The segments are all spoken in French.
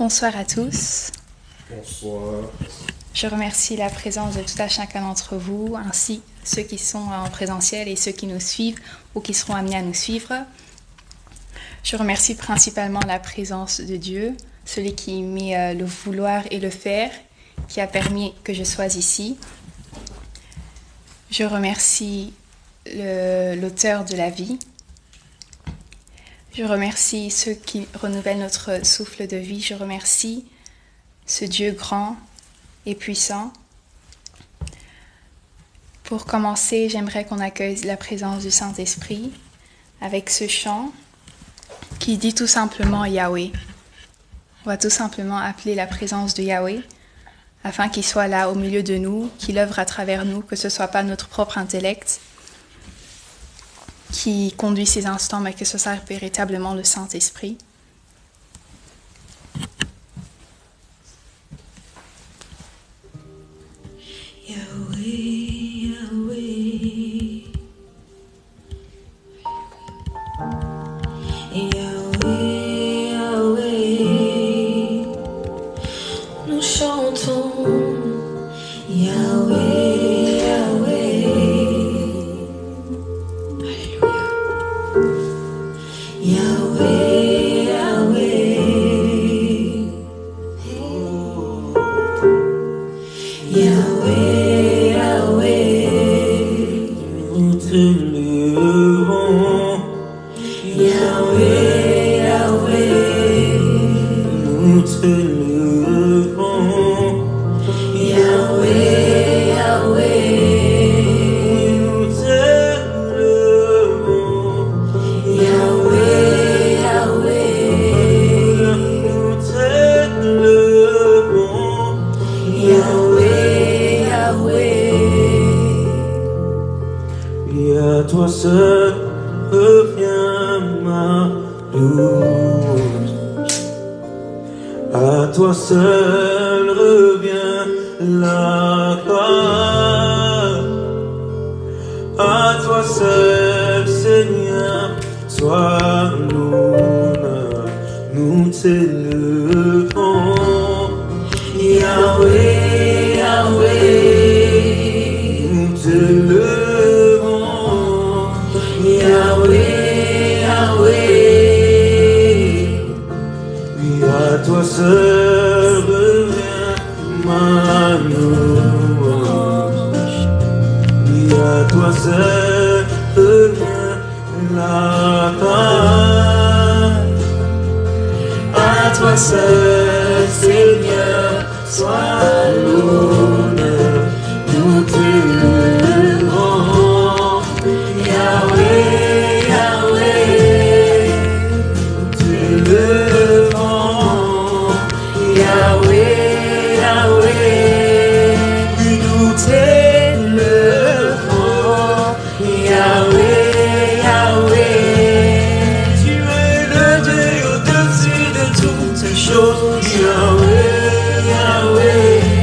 Bonsoir à tous. Bonsoir. Je remercie la présence de tout à chacun d'entre vous, ainsi ceux qui sont en présentiel et ceux qui nous suivent ou qui seront amenés à nous suivre. Je remercie principalement la présence de Dieu, celui qui met le vouloir et le faire, qui a permis que je sois ici. Je remercie l'auteur de la vie. Je remercie ceux qui renouvellent notre souffle de vie. Je remercie ce Dieu grand et puissant. Pour commencer, j'aimerais qu'on accueille la présence du Saint-Esprit avec ce chant qui dit tout simplement Yahweh. On va tout simplement appeler la présence de Yahweh afin qu'il soit là au milieu de nous, qu'il œuvre à travers nous, que ce ne soit pas notre propre intellect qui conduit ces instants, mais que ce soit véritablement le Saint-Esprit. Yahweh, Yahweh, Yahweh, Yahweh, nous chantons Yahweh, Yahweh, Yahweh, Yahweh, Yahweh, Yahweh, nous t'élevons, Yahweh, Yahweh, nous t'élevons, Yahweh, Yahweh, nous t'élevons, Yahweh, Yahweh, nous t'élevons, Yahweh, Yahweh, et à toi seul revient ma louange, à toi seul revient la gloire, à toi seul Seigneur soit l'honneur, nous t'élevons, Yahweh, Yahweh, nous t'élevons, Yahweh, Yahweh, et à toi seul revient ma louange, et à toi seul revient la gloire, à toi seul, Seigneur, soit l'honneur, nous t'élevons, Yahweh, Yahweh, nous t'élevons, Yahweh, Yahweh, nous t'élevons, Yahweh, Yahweh, tu es le Dieu au-dessus de toutes ces choses, Yahweh, Yahweh.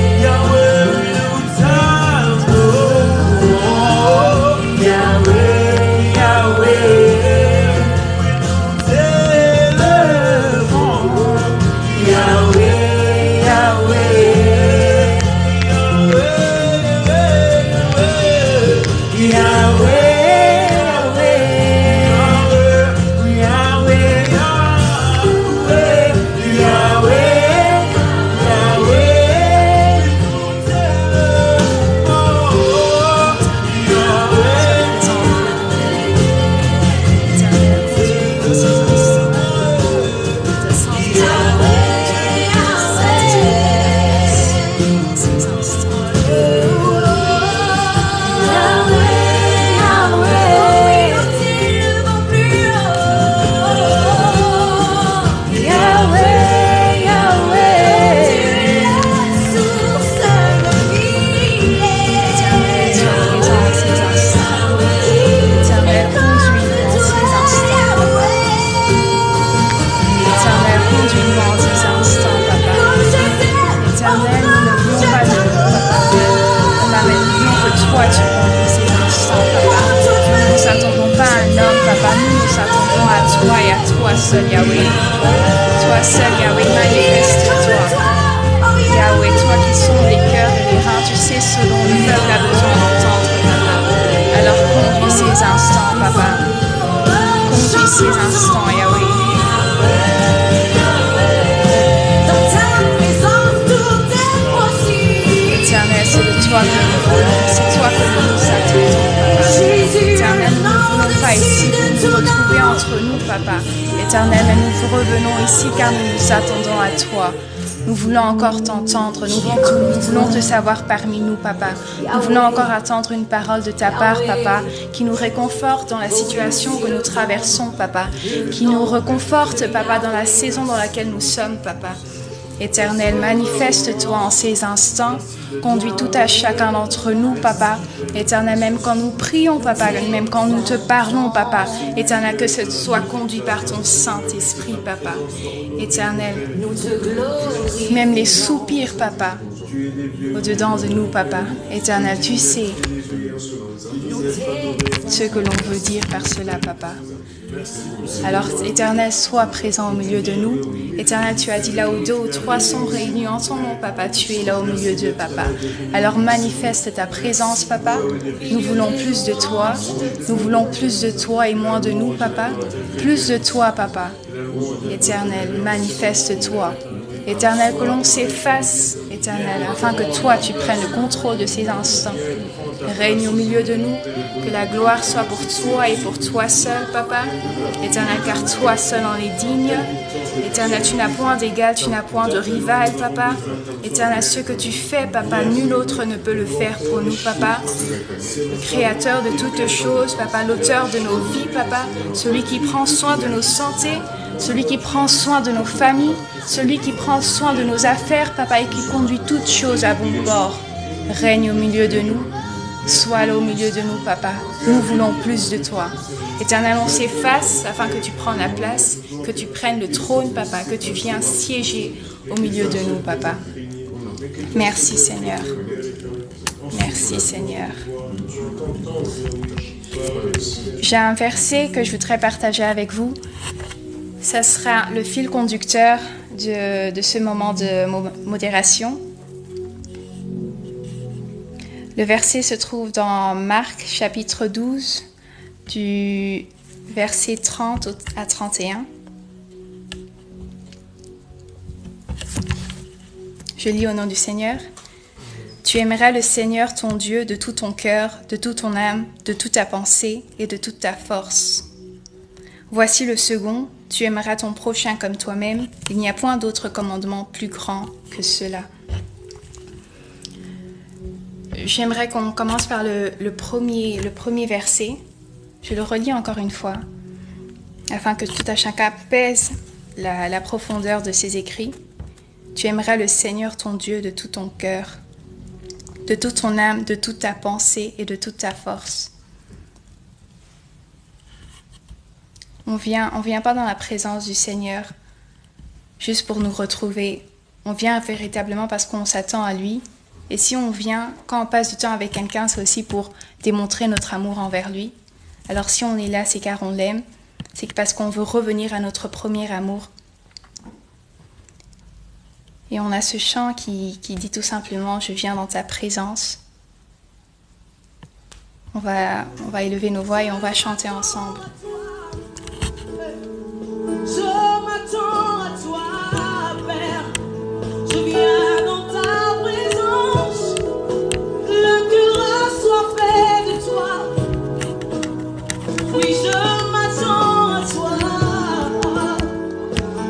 toi seul, Yahweh. Toi seul, Yahweh, manifeste-toi. Yahweh, toi qui sondes les cœurs et les reins, tu sais ce dont le peuple a besoin d'entendre, papa. Alors conduis ces instants, papa. Conduis ces instants, Yahweh. Éternel, c'est de toi que nous voulons, c'est toi que nous nous attendons, papa. Éternel, nous ne voulons pas ici pour nous retrouver entre nous, papa. Éternel, mais nous revenons ici car nous nous attendons à toi. Nous voulons encore t'entendre, nous voulons te savoir parmi nous, papa. Nous voulons encore attendre une parole de ta part, papa, qui nous réconforte dans la situation que nous traversons, papa, qui nous réconforte, papa, dans la saison dans laquelle nous sommes, papa. Éternel, manifeste-toi en ces instants, conduis tout à chacun d'entre nous, papa. Éternel, même quand nous prions, papa, même quand nous te parlons, papa. Éternel, que ce soit conduit par ton Saint-Esprit, papa. Éternel, même les soupirs, papa, au-dedans de nous, papa. Éternel, tu sais ce que l'on veut dire par cela, papa. Alors, Éternel, sois présent au milieu de nous. Éternel, tu as dit là où 2 ou 3 sont réunis en ton nom, papa, tu es là au milieu d'eux, papa. Alors manifeste ta présence, papa. Nous voulons plus de toi. Nous voulons plus de toi et moins de nous, papa. Plus de toi, papa. Éternel, manifeste-toi. Éternel, que l'on s'efface, Éternel, afin que toi, tu prennes le contrôle de ces instants. Règne au milieu de nous, que la gloire soit pour toi et pour toi seul, papa. Éternel, car toi seul en es digne. Éternel, tu n'as point d'égal, tu n'as point de rival, papa. Éternel, ce que tu fais, papa, nul autre ne peut le faire pour nous, papa. Le créateur de toutes choses, papa, l'auteur de nos vies, papa, celui qui prend soin de nos santé, celui qui prend soin de nos familles, celui qui prend soin de nos affaires, papa, et qui conduit toutes choses à bon port. Règne au milieu de nous. Sois là au milieu de nous, papa. Nous voulons plus de toi. Éternel, on s'efface afin que tu prennes la place, que tu prennes le trône, papa, que tu viennes siéger au milieu de nous, papa. Merci, Seigneur. Merci, Seigneur. J'ai un verset que je voudrais partager avec vous. Ça sera le fil conducteur de ce moment de modération. Le verset se trouve dans Marc, chapitre 12, du verset 30 à 31. Je lis au nom du Seigneur. « Tu aimeras le Seigneur ton Dieu de tout ton cœur, de toute ton âme, de toute ta pensée et de toute ta force. Voici le second, tu aimeras ton prochain comme toi-même. Il n'y a point d'autre commandement plus grand que cela. » J'aimerais qu'on commence par le premier verset. Je le relis encore une fois, afin que tout à chacun pèse la profondeur de ses écrits. Tu aimeras le Seigneur ton Dieu de tout ton cœur, de toute ton âme, de toute ta pensée et de toute ta force. On vient pas dans la présence du Seigneur juste pour nous retrouver. On vient véritablement parce qu'on s'attend à lui. Et si on vient, quand on passe du temps avec quelqu'un, c'est aussi pour démontrer notre amour envers lui. Alors si on est là, c'est car on l'aime. C'est parce qu'on veut revenir à notre premier amour. Et on a ce chant qui dit tout simplement « Je viens dans ta présence ». On va élever nos voix et on va chanter ensemble. Je m'attends à toi, Père. Je viens dans ta présence. Le cœur assoiffé de toi. Oui, je m'attends à toi.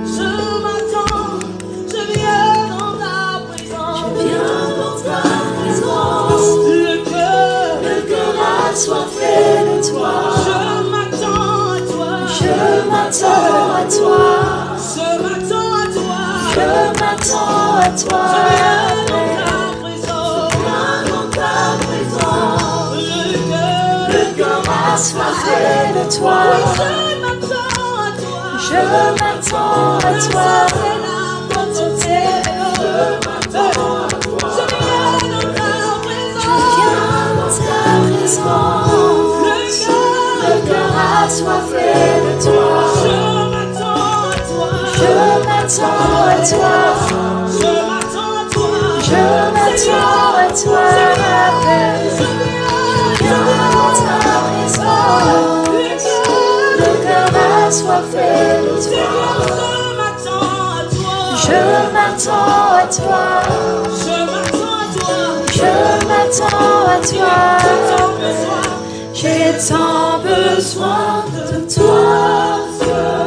Je m'attends. Je viens dans ta présence. Je viens dans ta présence. Le cœur assoiffé de toi. Je m'attends à toi. Je m'attends à toi. Je m'attends à toi. Je m'attends à toi. Je viens dans ta présence. Le cœur assoiffé de toi. Je m'attends à toi. Je viens dans ta présence. Le cœur assoiffé de toi. Je m'attends m'attends à toi. Je m'attends à toi. Je m'attends à toi, ma paix. Je viens dans ta présence. Le cœur assoiffé de toi. Je m'attends à toi. Je m'attends à toi. Je m'attends à toi. J'ai tant besoin de toi. Toi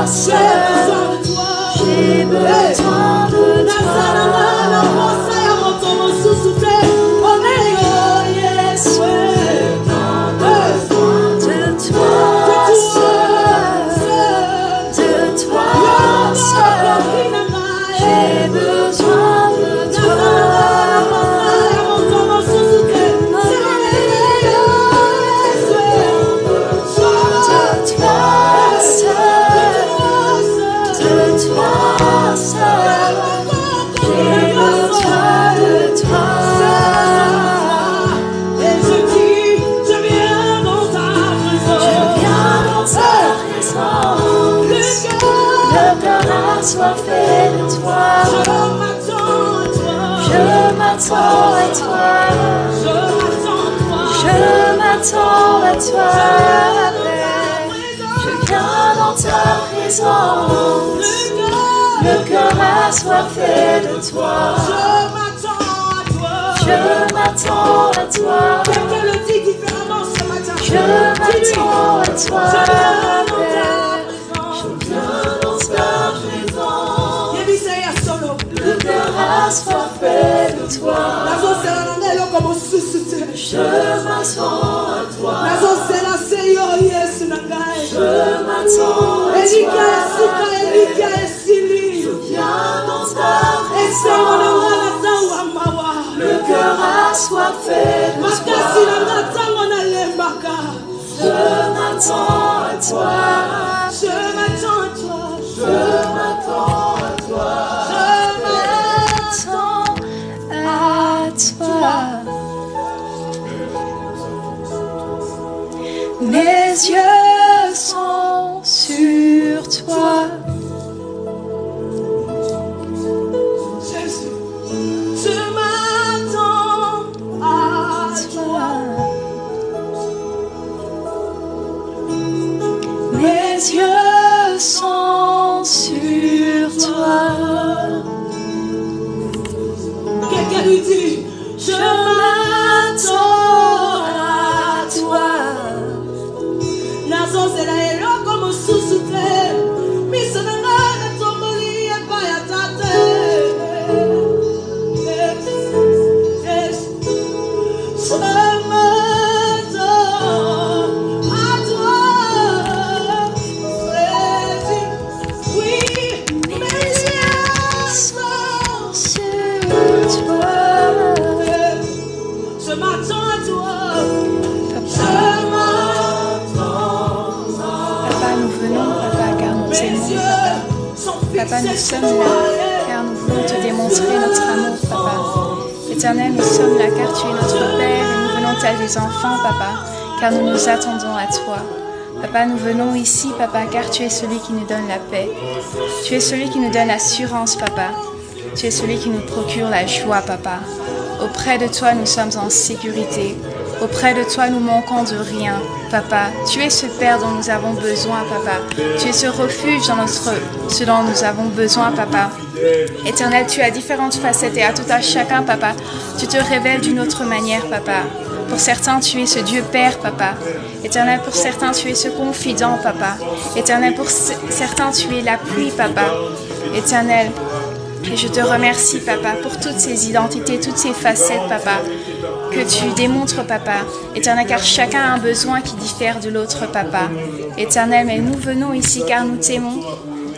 seul. J'ai besoin de toi. Assoiffé de toi. Je m'attends à toi. Je m'attends à toi. Je viens dans ta présence. Le cœur assoiffé de toi. Je m'attends à toi. Je m'attends à toi. Le cœur assoiffé de toi. Je m'attends à toi. Je m'attends à toi. Je viens dans ta présence. Le cœur assoiffé de toi. Je m'attends à toi. Je m'attends à toi. Je m'attends à toi. Mes yeux sont sur toi. Jésus, je m'attends à toi. Mes yeux sont sur toi. Quelqu'un lui dit, je m'attends à toi. Nazo zela elo como susute, mi sonanga na tomboli e paya tate. Je m'attends à toi. Oui, mes yeux sont sur toi. Je m'attends à toi. Papa, nous sommes là, car nous voulons te démontrer notre amour, Papa. Éternel, nous sommes là, car tu es notre Père, et nous venons tel des enfants, Papa, car nous nous attendons à toi. Papa, nous venons ici, Papa, car tu es celui qui nous donne la paix. Tu es celui qui nous donne l'assurance, Papa. Tu es celui qui nous procure la joie, Papa. Auprès de toi, nous sommes en sécurité. Auprès de toi, nous manquons de rien, Papa. Tu es ce Père dont nous avons besoin, Papa. Tu es ce refuge dans ce dont nous avons besoin, Papa. Éternel, tu as différentes facettes et à tout à chacun, Papa, tu te révèles d'une autre manière, Papa. Pour certains, tu es ce Dieu Père, Papa. Éternel, pour certains, tu es ce confident, Papa. Éternel, pour certains, tu es la pluie, Papa. Éternel, et je te remercie, Papa, pour toutes ces identités, toutes ces facettes, Papa, que tu démontres, Papa. Éternel, car chacun a un besoin qui diffère de l'autre, Papa. Éternel, mais nous venons ici car nous t'aimons.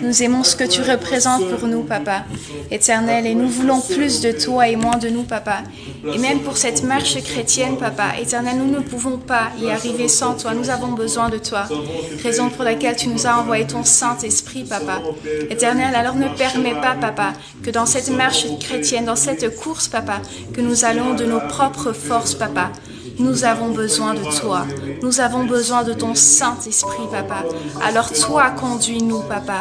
Nous aimons ce que tu représentes pour nous, Papa. Éternel, et nous voulons plus de toi et moins de nous, Papa. Et même pour cette marche chrétienne, Papa, Éternel, nous ne pouvons pas y arriver sans toi. Nous avons besoin de toi. Raison pour laquelle tu nous as envoyé ton Saint-Esprit, Papa. Éternel, alors ne permets pas, Papa, que dans cette marche chrétienne, dans cette course, Papa, que nous allons de nos propres forces, Papa. Nous avons besoin de toi. Nous avons besoin de ton Saint-Esprit, papa. Alors toi, conduis-nous, papa.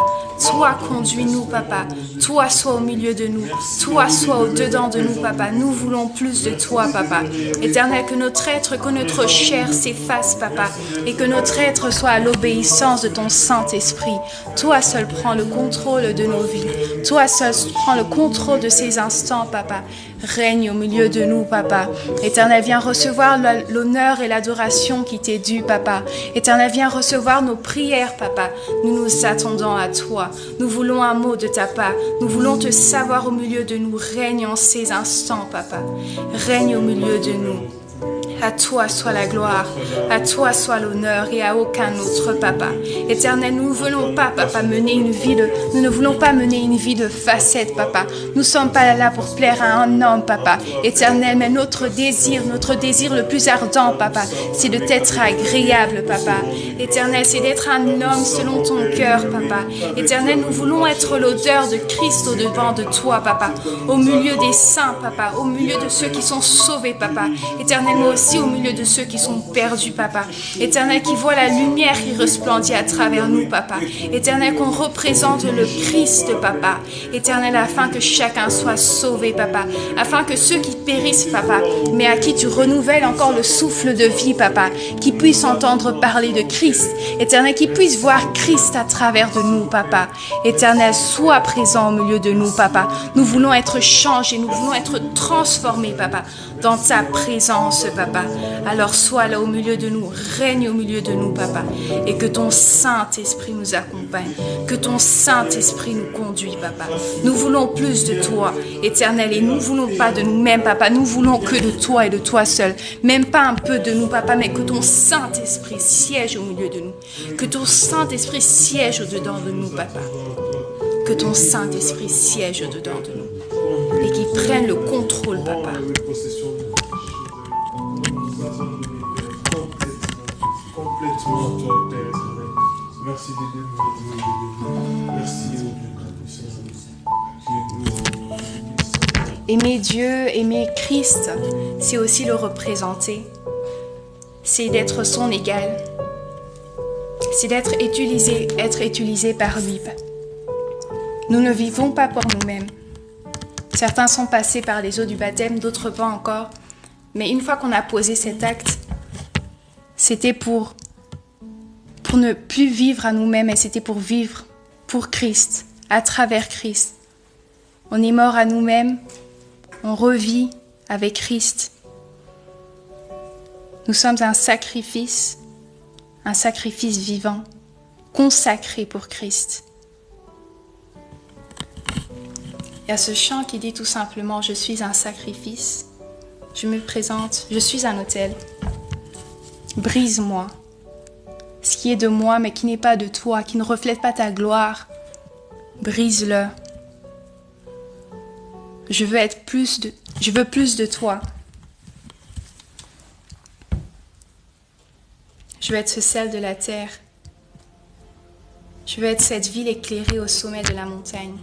Toi, conduis-nous, papa. Toi, sois au milieu de nous. Toi, sois au-dedans de nous, papa. Nous voulons plus de toi, papa. Éternel, que notre être, que notre chair s'efface, papa. Et que notre être soit à l'obéissance de ton Saint-Esprit. Toi seul prends le contrôle de nos vies. Toi seul prends le contrôle de ces instants, papa. Règne au milieu de nous, papa. Éternel, viens recevoir l'honneur et l'adoration qui t'est due, papa. Éternel, viens recevoir nos prières, papa. Nous nous attendons à toi. Nous voulons un mot de ta part. Nous voulons te savoir au milieu de nous. Règne en ces instants, papa. Règne au milieu de nous. À toi soit la gloire, à toi soit l'honneur et à aucun autre, papa. Éternel, nous ne voulons pas, papa, nous ne voulons pas mener une vie de facettes, papa. Nous ne sommes pas là pour plaire à un homme, papa. Éternel, mais notre désir le plus ardent, papa, c'est de t'être agréable, papa. Éternel, c'est d'être un homme selon ton cœur, papa. Éternel, nous voulons être l'odeur de Christ au-devant de toi, papa. Au milieu des saints, papa. Au milieu de ceux qui sont sauvés, papa. Éternel, moi aussi, au milieu de ceux qui sont perdus, papa. Éternel, qui voit la lumière qui resplendit à travers nous, papa. Éternel, qu'on représente le Christ, papa. Éternel, afin que chacun soit sauvé, papa. Afin que ceux qui périssent, papa, mais à qui tu renouvelles encore le souffle de vie, papa, qui puissent entendre parler de Christ. Éternel, qui puissent voir Christ à travers de nous, papa. Éternel, sois présent au milieu de nous, papa. Nous voulons être changés, nous voulons être transformés, papa, dans ta présence, papa. Alors sois là au milieu de nous, règne au milieu de nous, papa, et que ton Saint-Esprit nous accompagne, que ton Saint-Esprit nous conduit, papa. Nous voulons plus de toi, Éternel, et nous ne voulons pas de nous-mêmes, papa, nous voulons que de toi et de toi seul, même pas un peu de nous, papa, mais que ton Saint-Esprit siège au milieu de nous, que ton Saint-Esprit siège au-dedans de nous, papa, que ton Saint-Esprit siège au-dedans de nous, et qu'il prenne le contrôle, papa. Complètement toi, Père éternel. Merci d'aider-nous. Merci au Dieu de la puissance. Aimer Dieu, aimer Christ, c'est aussi le représenter. C'est d'être son égal. C'est d'être utilisé par lui. Nous ne vivons pas pour nous-mêmes. Certains sont passés par les eaux du baptême, d'autres pas encore. Mais une fois qu'on a posé cet acte, c'était pour ne plus vivre à nous-mêmes, et c'était pour vivre pour Christ, à travers Christ. On est mort à nous-mêmes, on revit avec Christ. Nous sommes un sacrifice vivant, consacré pour Christ. Il y a ce chant qui dit tout simplement « Je suis un sacrifice ». Je me présente, je suis un autel. Brise-moi ce qui est de moi mais qui n'est pas de toi, qui ne reflète pas ta gloire. Brise-le. Je veux plus de toi. Je veux être ce sel de la terre. Je veux être cette ville éclairée au sommet de la montagne.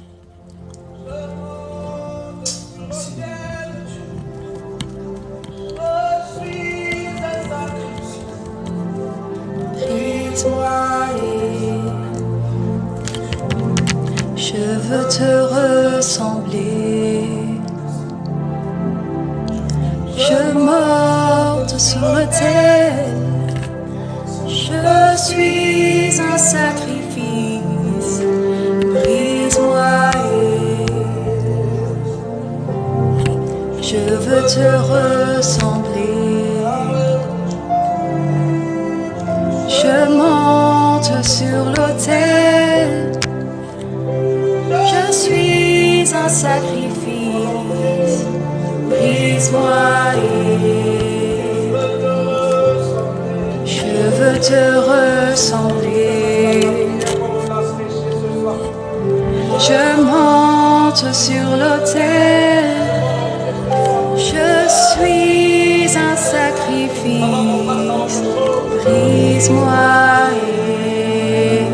Brise-moi et je veux te ressembler. Je morte sur l'autel. Je suis un sacrifice. Brise-moi et je veux te ressembler. Je monte sur l'autel. Je suis un sacrifice. Brise-moi et je veux te ressembler. Je monte sur l'autel. Je suis un sacrifice. Brise-moi et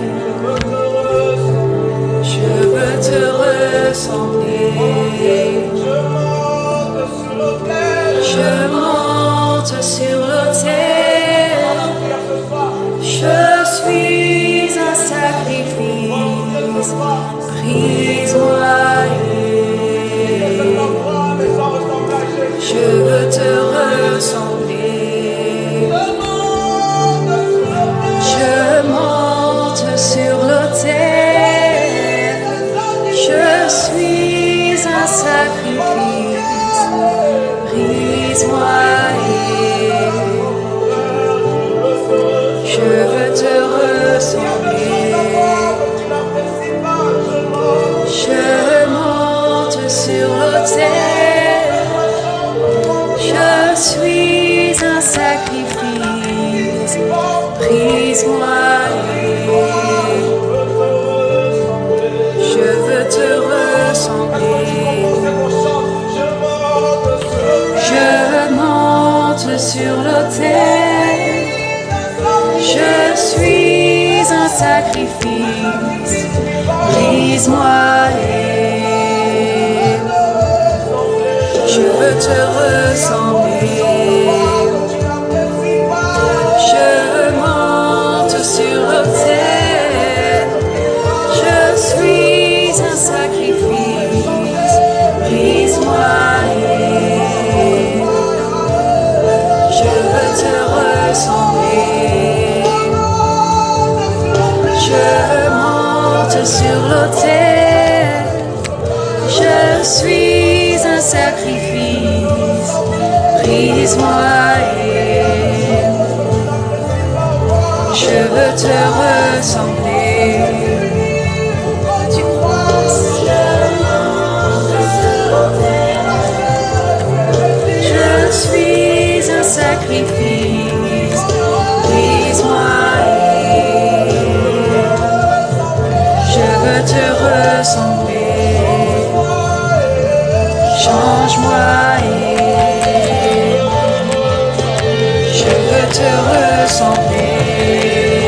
je veux te ressembler. Je monte sur l'autel. Je suis un sacrifice, brise-moi et je veux te ressembler. Je monte sur l'autel, je suis un sacrifice, brise-moi et je veux te ressembler. Je monte sur l'autel, je suis un sacrifice, brise-moi et je veux te ressembler. Je monte sur l'autel, je suis un sacrifice, brise-moi et je veux te ressembler. Je monte sur l'autel, je suis un sacrifice, brise-moi et je veux te ressembler. Je monte sur l'autel, je suis un sacrifice, brise-moi et je veux te ressembler. Tu crois? Je suis un sacrifice, brise-moi et je veux te ressembler. Change-moi et je veux te ressembler.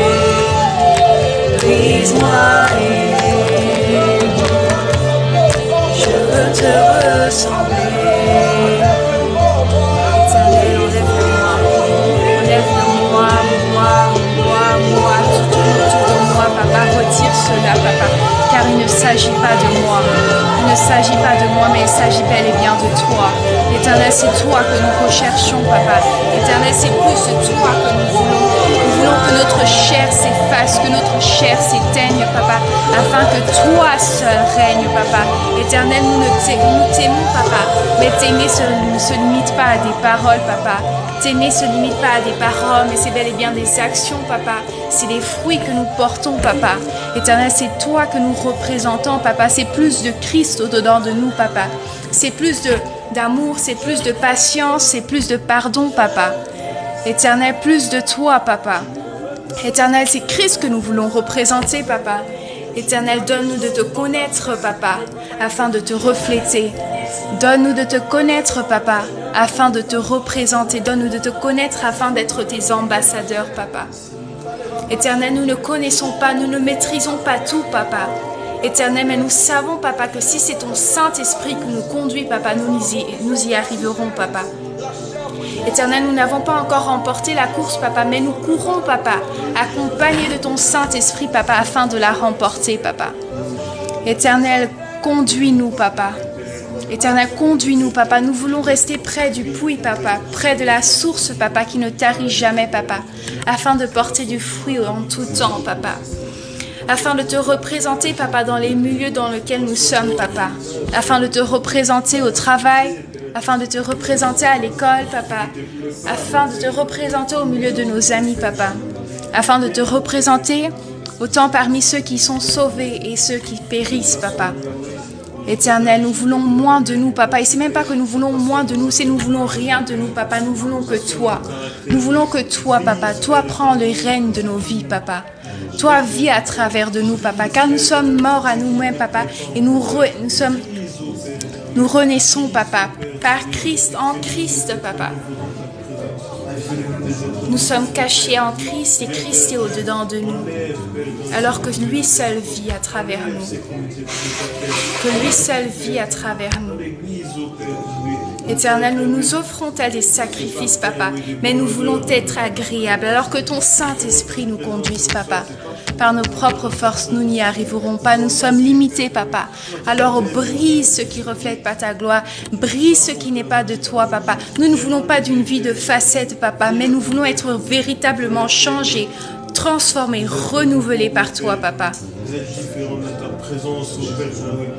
Brise-moi et je veux te ressembler. Éternel, enlève-le-moi, moi, tout de moi, papa, retire cela, papa, car il ne s'agit pas de moi. Il ne s'agit pas de moi, mais il s'agit bel et bien de toi. Éternel, c'est toi que nous recherchons, papa. Éternel, c'est plus de toi que nous voulons. Nous voulons que notre chair s'efface, que notre chair s'éteigne, papa, afin que toi seul règne, papa. Éternel, nous t'aimons, papa, mais t'aimer ne se limite pas à des paroles, papa. T'aimer ne se limite pas à des paroles, mais c'est bel et bien des actions, papa. C'est des fruits que nous portons, papa. Éternel, c'est toi que nous représentons, papa. C'est plus de Christ au-dedans de nous, papa. C'est plus d'amour, c'est plus de patience, c'est plus de pardon, papa. Éternel, plus de toi, papa. Éternel, c'est Christ que nous voulons représenter, papa. Éternel, donne-nous de te connaître, papa, afin de te refléter. Donne-nous de te connaître, papa, afin de te représenter. Donne-nous de te connaître afin d'être tes ambassadeurs, papa. Éternel, nous ne connaissons pas, nous ne maîtrisons pas tout, papa. Éternel, mais nous savons, papa, que si c'est ton Saint-Esprit qui nous conduit, papa, nous y arriverons, papa. Éternel, nous n'avons pas encore remporté la course, papa, mais nous courons, papa, accompagnés de ton Saint-Esprit, papa, afin de la remporter, papa. Éternel, conduis-nous, papa. Éternel, conduis-nous, papa. Nous voulons rester près du puits, papa, près de la source, papa, qui ne tarit jamais, papa, afin de porter du fruit en tout temps, papa. Afin de te représenter, papa, dans les milieux dans lesquels nous sommes, papa. Afin de te représenter au travail, afin de te représenter à l'école, papa. Afin de te représenter au milieu de nos amis, papa. Afin de te représenter autant parmi ceux qui sont sauvés et ceux qui périssent, papa. Éternel, nous voulons moins de nous, papa. Et c'est même pas que nous voulons moins de nous, c'est nous voulons rien de nous, papa. Nous voulons que toi. Nous voulons que toi, papa. Toi, prends le règne de nos vies, papa. Toi, vis à travers de nous, papa. Car nous sommes morts à nous-mêmes, papa. Et nous renaissons, papa. Par Christ, en Christ, papa. Nous sommes cachés en Christ et Christ est au-dedans de nous. Alors que lui seul vit à travers nous. Que lui seul vit à travers nous. Éternel, nous nous offrons tel des sacrifices, papa, mais nous voulons être agréables, alors que ton Saint-Esprit nous conduise, papa. Par nos propres forces, nous n'y arriverons pas. Nous sommes limités, papa. Alors brise ce qui reflète pas ta gloire. Brise ce qui n'est pas de toi, papa. Nous ne voulons pas d'une vie de facettes, papa, mais nous voulons être véritablement changés, transformés, renouvelés par toi, papa.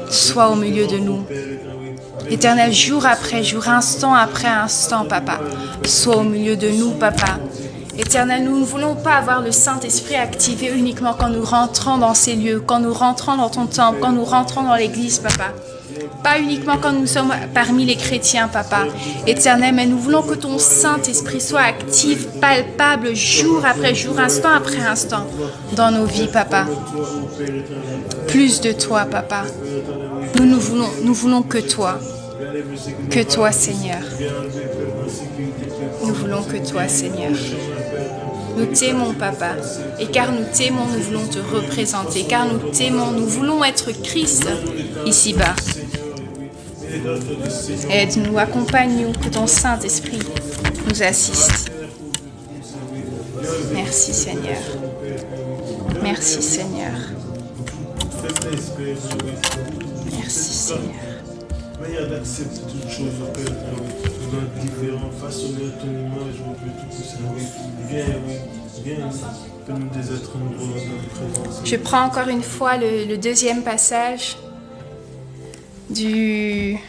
Sois au milieu de nous. Éternel, jour après jour, instant après instant, papa. Sois au milieu de nous, papa. Éternel, nous ne voulons pas avoir le Saint-Esprit activé uniquement quand nous rentrons dans ces lieux, quand nous rentrons dans ton temple, quand nous rentrons dans l'église, papa. Pas uniquement quand nous sommes parmi les chrétiens, papa. Éternel, mais nous voulons que ton Saint-Esprit soit actif, palpable, jour après jour, instant après instant, dans nos vies, papa. Plus de toi, papa. Nous voulons que toi. Que toi, Seigneur. Nous voulons que toi, Seigneur. Nous t'aimons, papa. Et car nous t'aimons, nous voulons te représenter. Car nous t'aimons, nous voulons être Christ ici-bas. Aide-nous, accompagne-nous, que ton Saint-Esprit nous assiste. Merci, Seigneur. Merci, Seigneur. Merci, Seigneur. Manière d'accepter toutes choses, Père, dans différentes façons de ton image, on peut tout ça, oui. Viens, fais-nous des êtres nouveaux dans ta présence. Je prends encore une fois le deuxième passage des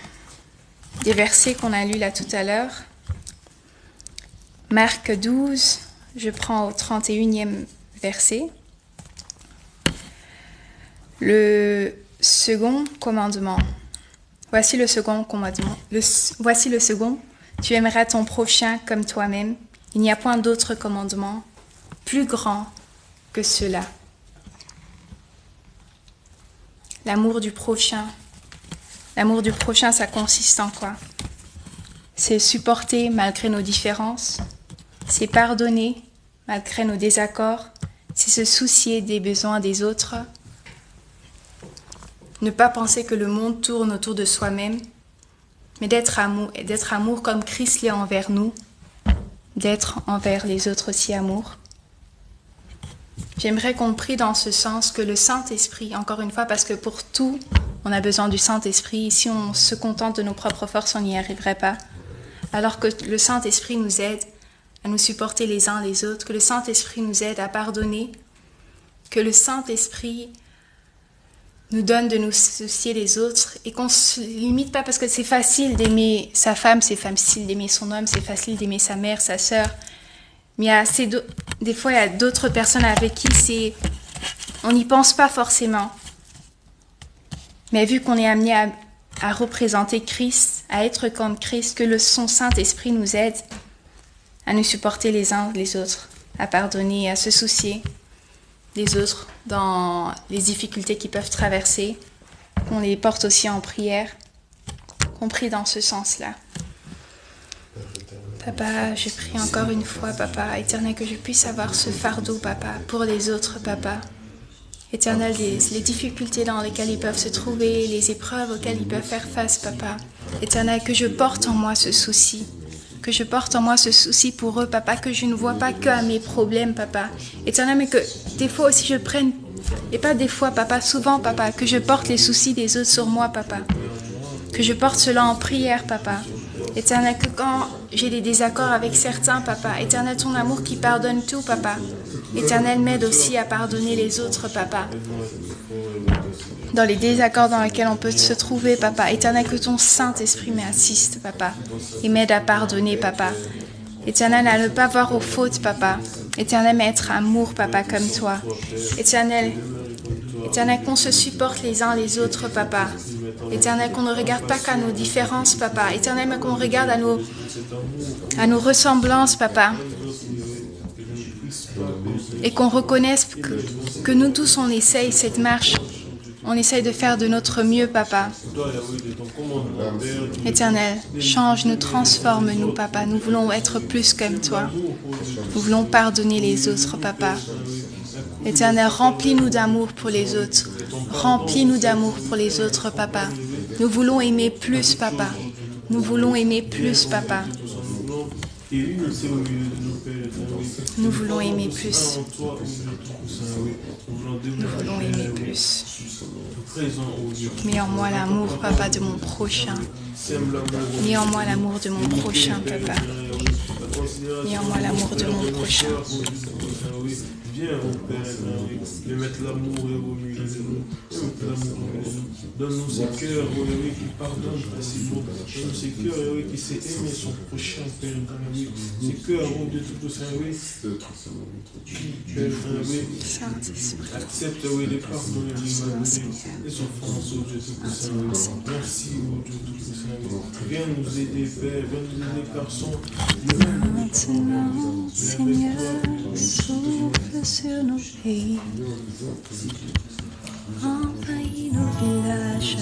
versets qu'on a lus là tout à l'heure. Marc 12, je prends au 31e verset. Le second commandement. Voici le second commandement. Voici le second. Tu aimeras ton prochain comme toi-même. Il n'y a point d'autre commandement plus grand que cela. L'amour du prochain. L'amour du prochain, ça consiste en quoi? C'est supporter malgré nos différences. C'est pardonner malgré nos désaccords. C'est se soucier des besoins des autres. Ne pas penser que le monde tourne autour de soi-même, mais d'être amour comme Christ l'est envers nous, d'être envers les autres aussi amour. J'aimerais qu'on prie dans ce sens que le Saint-Esprit, encore une fois, parce que pour tout, on a besoin du Saint-Esprit. Si on se contente de nos propres forces, on n'y arriverait pas. Alors que le Saint-Esprit nous aide à nous supporter les uns les autres, que le Saint-Esprit nous aide à pardonner, que le Saint-Esprit nous donne de nous soucier des autres et qu'on ne se limite pas parce que c'est facile d'aimer sa femme, c'est facile d'aimer son homme, c'est facile d'aimer sa mère, sa sœur. Mais des fois, il y a d'autres personnes avec qui on n'y pense pas forcément. Mais vu qu'on est amené à représenter Christ, à être comme Christ, que son Saint-Esprit nous aide à nous supporter les uns les autres, à pardonner, à se soucier des autres dans les difficultés qu'ils peuvent traverser, qu'on les porte aussi en prière, qu'on prie dans ce sens-là. Papa, je prie encore une fois, Papa, Éternel, que je puisse avoir ce fardeau, Papa, pour les autres, Papa. Éternel, les difficultés dans lesquelles ils peuvent se trouver, les épreuves auxquelles ils peuvent faire face, Papa. Éternel, que je porte en moi ce souci. Que je porte en moi ce souci pour eux, Papa, que je ne vois pas que à mes problèmes, Papa. Éternel, mais que des fois aussi je prenne, et pas des fois, Papa, souvent, Papa, que je porte les soucis des autres sur moi, Papa. Que je porte cela en prière, Papa. Éternel, que quand j'ai des désaccords avec certains, Papa, Éternel, ton amour qui pardonne tout, Papa. Éternel, m'aide aussi à pardonner les autres, Papa. Dans les désaccords dans lesquels on peut se trouver, Papa. Éternel, que ton Saint-Esprit m'assiste, Papa, et m'aide à pardonner, Papa. Éternel, à ne pas voir aux fautes, Papa. Éternel, mais être amour, Papa, comme toi. Éternel, qu'on se supporte les uns les autres, Papa. Éternel, qu'on ne regarde pas qu'à nos différences, Papa. Éternel, mais qu'on regarde à nos ressemblances, Papa. Et qu'on reconnaisse que nous tous, on essaye cette marche. On essaye de faire de notre mieux, Papa. Éternel, change-nous, transforme-nous, Papa. Nous voulons être plus comme toi. Nous voulons pardonner les autres, Papa. Éternel, remplis-nous d'amour pour les autres. Remplis-nous d'amour pour les autres, Papa. Nous voulons aimer plus, Papa. Nous voulons aimer plus, Papa. Et l'unité au milieu de nos pères, Nous voulons aimer plus. en toi, au Dieu Tout-Puissant, oui. Nous voulons Nous développer, voulons aimer plus. présent au Dieu. Mets en moi l'amour, Papa, de mon prochain. Sème l'amour. Mets en moi l'amour de mon prochain, Papa. Mets en moi l'amour de mon prochain. Oui. Viens, au Père, oui. Et mettre l'amour au milieu de nous. Mettre l'amour au milieu de nous. Donne-nous ces cœurs, oui, qui pardonnent facilement. Donne-nous ces cœurs, oui, qui sait aimer son prochain, Père, oui. Ces cœurs, oh Dieu Tout-Puissant, oui. Père, oui. Saint-Esprit. Accepte, oui, les pardons et les offenses, oh Dieu Tout-Puissant, oui. Merci, oh Dieu Tout-Puissant, oui. Viens nous aider, Père, viens nous aider, car son Maintenant, Seigneur, souffle sur nos pays, envahis nos villages.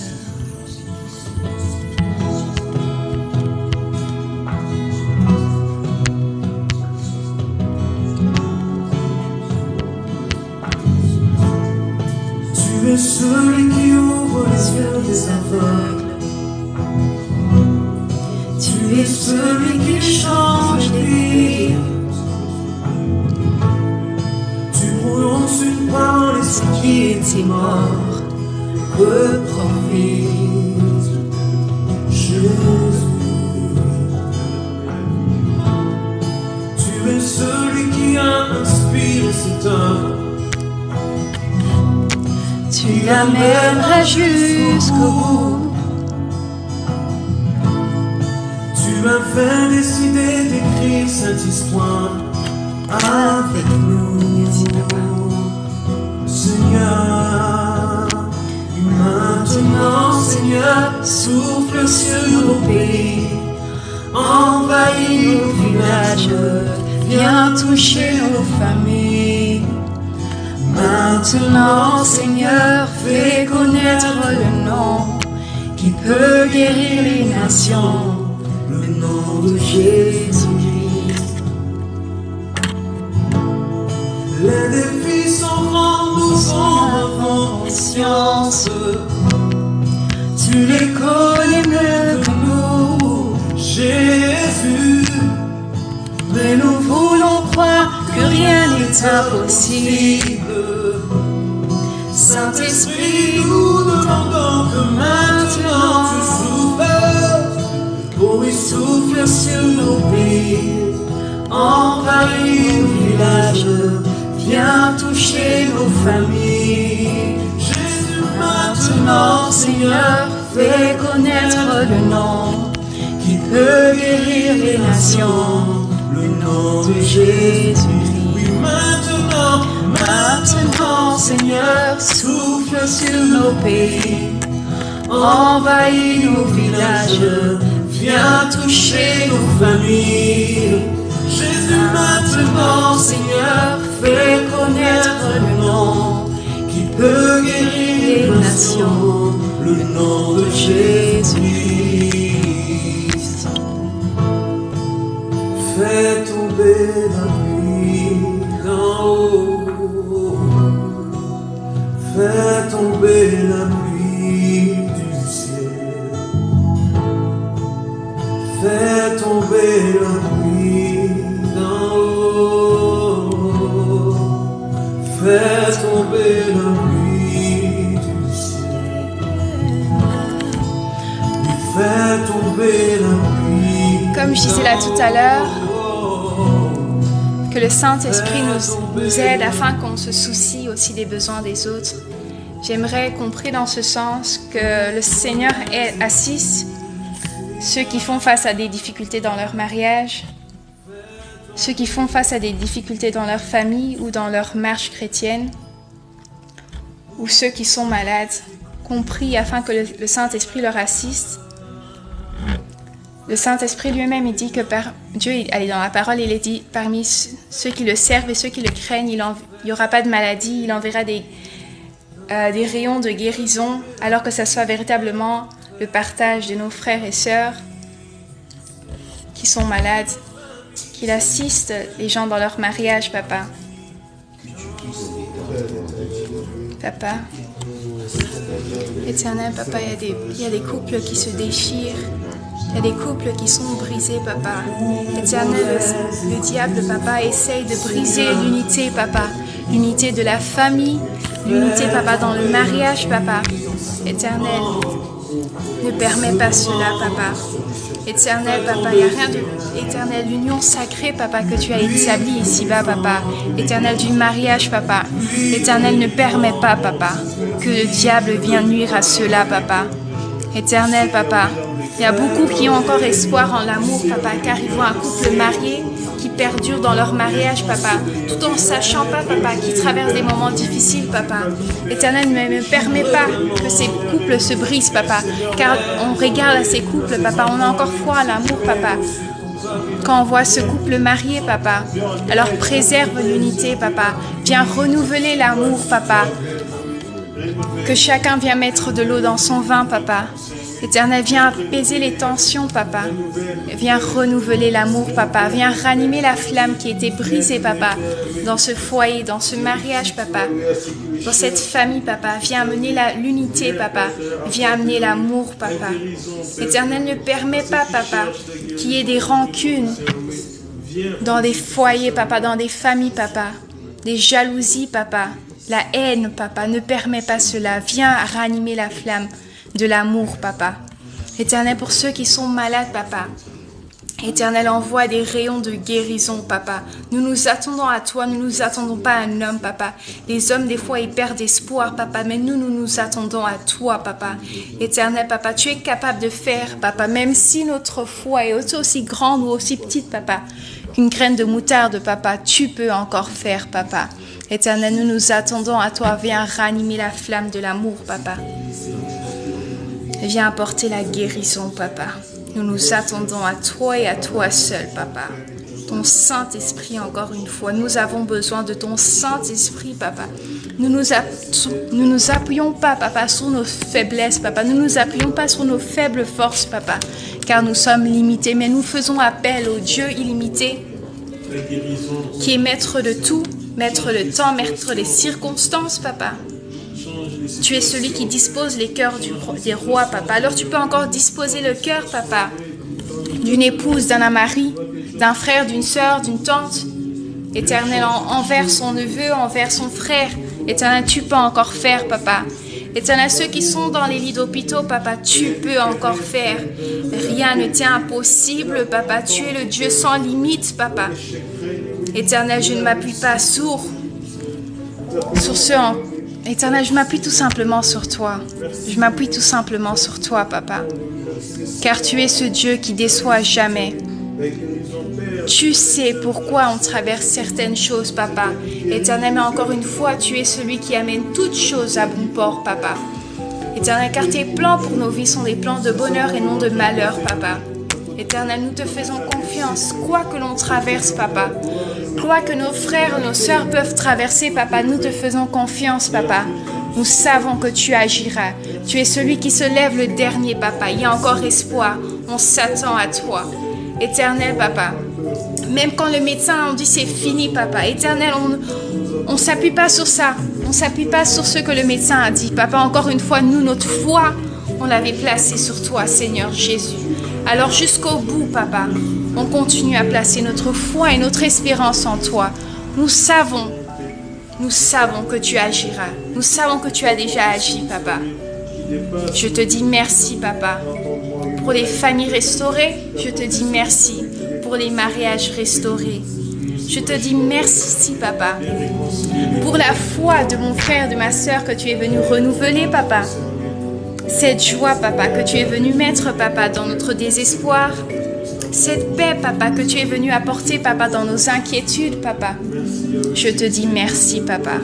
Tu es celui qui ouvre les yeux des aveugles. Tu es celui qui change les vies. Tu prononces une parole et ce qui était mort reprend vie. Jésus, tu es celui qui a inspiré cette œuvre. Tu l'amèneras jusqu'au bout. Tu m'as fait décider d'écrire cette histoire avec nous, Seigneur. Et maintenant, Seigneur, souffle sur nos pays, envahis nos villages, viens toucher nos familles. Maintenant, Seigneur, fais connaître le nom qui peut guérir les nations, le nom de Jésus-Christ. Les défis sont grands, nous en avons conscience. Tu les connais mieux que nous, Jésus. Mais nous voulons croire que rien n'est impossible. Saint-Esprit, nous demandons que maintenant tu souffles. Oh oui, souffle sur nos pays, envahis nos villages, viens toucher nos familles. Jésus, maintenant, Seigneur, fais connaître le nom qui peut guérir les nations, le nom de Jésus. Oui, maintenant, Seigneur, souffle sur nos pays, envahis nos villages, viens toucher nos familles. Jésus, maintenant, Seigneur, fais connaître le nom qui peut guérir les nations, le nom de Jésus. Fais tomber la pluie d'en haut, fais tomber la pluie du ciel, fais tomber la pluie d'en haut, fais tomber la pluie du ciel, fais tomber la pluie. Comme je disais là tout à l'heure, que le Saint-Esprit nous aide afin qu'on se soucie aussi des besoins des autres. J'aimerais qu'on prie dans ce sens que le Seigneur assiste ceux qui font face à des difficultés dans leur mariage, ceux qui font face à des difficultés dans leur famille ou dans leur marche chrétienne, ou ceux qui sont malades, qu'on prie afin que le Saint-Esprit leur assiste. Le Saint-Esprit lui-même, il dit que Dieu, il est dans la parole, il est dit, parmi ceux qui le servent et ceux qui le craignent, il n'y aura pas de maladie, il enverra des rayons de guérison, alors que ce soit véritablement le partage de nos frères et sœurs qui sont malades, qu'il assiste les gens dans leur mariage, Papa. Papa, Éternel, Papa, il y a des couples qui se déchirent. Il y a des couples qui sont brisés, papa. Éternel, le diable, papa, essaye de briser l'unité, papa. L'unité de la famille, l'unité, papa, dans le mariage, papa. Éternel, ne permets pas cela, papa. Éternel, papa, il n'y a rien de... Éternel, l'union sacrée, papa, que tu as établie ici-bas, papa. Éternel, du mariage, papa. Éternel, ne permets pas, papa, que le diable vienne nuire à cela, papa. Éternel, papa, il y a beaucoup qui ont encore espoir en l'amour, papa, car ils voient un couple marié qui perdure dans leur mariage, papa, tout en sachant pas, papa, qu'ils traversent des moments difficiles, papa. Éternel, ne me permets pas que ces couples se brisent, papa, car on regarde à ces couples, papa, on a encore foi à l'amour, papa. Quand on voit ce couple marié, papa, alors préserve l'unité, papa. Viens renouveler l'amour, papa. Que chacun vienne mettre de l'eau dans son vin, papa. Éternel, viens apaiser les tensions, papa. Viens renouveler l'amour, papa. Viens ranimer la flamme qui était brisée, papa, dans ce foyer, dans ce mariage, papa. Dans cette famille, papa. Viens amener l'unité, papa. Viens amener l'amour, papa. Éternel, ne permets pas, papa, qu'il y ait des rancunes dans des foyers, papa, dans des familles, papa. Des jalousies, papa. La haine, papa. Ne permets pas cela. Viens ranimer la flamme de l'amour, papa. Éternel, pour ceux qui sont malades, papa. Éternel, envoie des rayons de guérison, papa. Nous nous attendons à toi, nous ne nous attendons pas à un homme, papa. Les hommes, des fois, ils perdent espoir, papa, mais nous nous attendons à toi, papa. Éternel, papa, tu es capable de faire, papa, même si notre foi est aussi grande ou aussi petite, papa, qu'une graine de moutarde, papa, tu peux encore faire, papa. Éternel, nous nous attendons à toi. Viens ranimer la flamme de l'amour, papa. Viens apporter la guérison, papa. Nous nous attendons à toi et à toi seul, papa. Ton Saint-Esprit, encore une fois. Nous avons besoin de ton Saint-Esprit, papa. Nous nous appuyons pas, papa, sur nos faiblesses, papa. Nous nous appuyons pas sur nos faibles forces, papa. Car nous sommes limités. Mais nous faisons appel au Dieu illimité, qui est maître de tout, maître le temps, maître des circonstances, papa. Tu es celui qui dispose les cœurs des rois, papa. Alors tu peux encore disposer le cœur, papa, d'une épouse, d'un mari, d'un frère, d'une sœur, d'une tante. Éternel, envers son neveu, envers son frère. Éternel, tu peux encore faire, papa. Éternel, ceux qui sont dans les lits d'hôpitaux, papa, tu peux encore faire. Rien ne t'est impossible, papa. Tu es le Dieu sans limite, papa. Éternel, je ne m'appuie pas sur ceux en... Éternel, je m'appuie tout simplement sur toi. Je m'appuie tout simplement sur toi, papa. Car tu es ce Dieu qui déçoit jamais. Tu sais pourquoi on traverse certaines choses, papa. Éternel, mais encore une fois, tu es celui qui amène toutes choses à bon port, papa. Éternel, car tes plans pour nos vies sont des plans de bonheur et non de malheur, papa. Éternel, nous te faisons confiance, quoi que l'on traverse, papa. Quoi que nos frères et nos sœurs peuvent traverser, papa, nous te faisons confiance, papa. Nous savons que tu agiras. Tu es celui qui se lève le dernier, papa. Il y a encore espoir. On s'attend à toi. Éternel, papa. Même quand le médecin on dit c'est fini, papa. Éternel, on ne s'appuie pas sur ça. On ne s'appuie pas sur ce que le médecin a dit. Papa, encore une fois, nous, notre foi, on l'avait placée sur toi, Seigneur Jésus. Alors jusqu'au bout, papa, on continue à placer notre foi et notre espérance en toi. Nous savons que tu agiras. Nous savons que tu as déjà agi, papa. Je te dis merci, papa. Pour les familles restaurées, je te dis merci. Pour les mariages restaurés, je te dis merci, papa. Pour la foi de mon frère, de ma sœur que tu es venu renouveler, papa. Cette joie, papa, que tu es venu mettre, papa, dans notre désespoir. Cette paix, papa, que tu es venu apporter, papa, dans nos inquiétudes, papa. Je te dis merci, papa.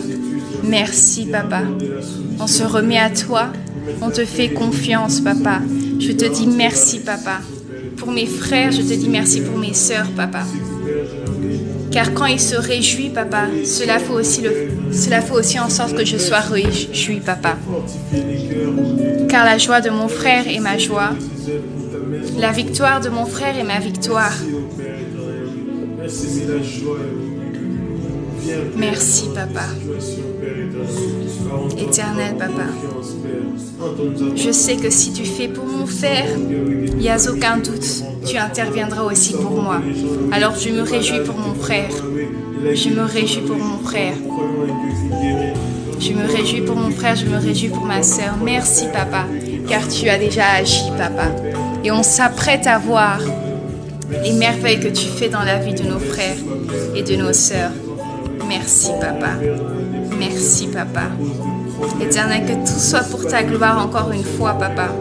Merci, papa. On se remet à toi. On te fait confiance, papa. Je te dis merci, papa. Pour mes frères, je te dis merci pour mes sœurs, papa. Car quand il se réjouit, papa, cela fait aussi en sorte que je sois réjoui, papa. Car la joie de mon frère est ma joie. La victoire de mon frère est ma victoire. Merci, Papa. Éternel, Papa. Je sais que si tu fais pour mon frère, il n'y a aucun doute, tu interviendras aussi pour moi. Alors je me réjouis pour mon frère. Je me réjouis pour mon frère. Je me réjouis pour mon frère, je me réjouis pour ma sœur. Merci, Papa, car tu as déjà agi, Papa. Et on s'apprête à voir les merveilles que tu fais dans la vie de nos frères et de nos sœurs. Merci, Papa. Merci, Papa. Éternel, que tout soit pour ta gloire encore une fois, Papa.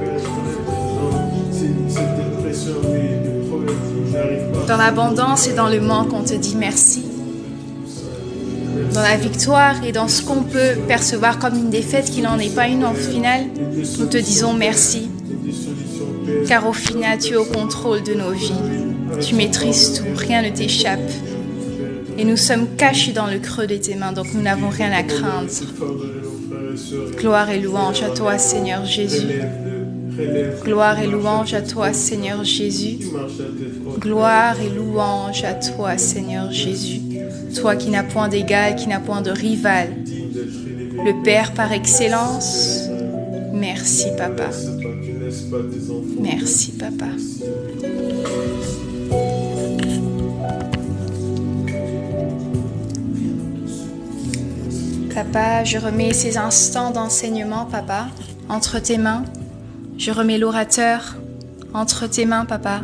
Dans l'abondance et dans le manque, on te dit merci. Dans la victoire et dans ce qu'on peut percevoir comme une défaite, qui n'en est pas une en final, nous te disons merci. Car au final, tu es au contrôle de nos vies. Tu maîtrises tout, rien ne t'échappe. Et nous sommes cachés dans le creux de tes mains, donc nous n'avons rien à craindre. Gloire et louange à toi, Seigneur Jésus. Gloire et louange à toi, Seigneur Jésus. Gloire et louange à toi, Seigneur Jésus. Toi qui n'as point d'égal, qui n'as point de rival. Le Père par excellence. Merci, Papa. Merci, Papa. Papa, je remets ces instants d'enseignement, Papa, entre tes mains. Je remets l'orateur entre tes mains, Papa.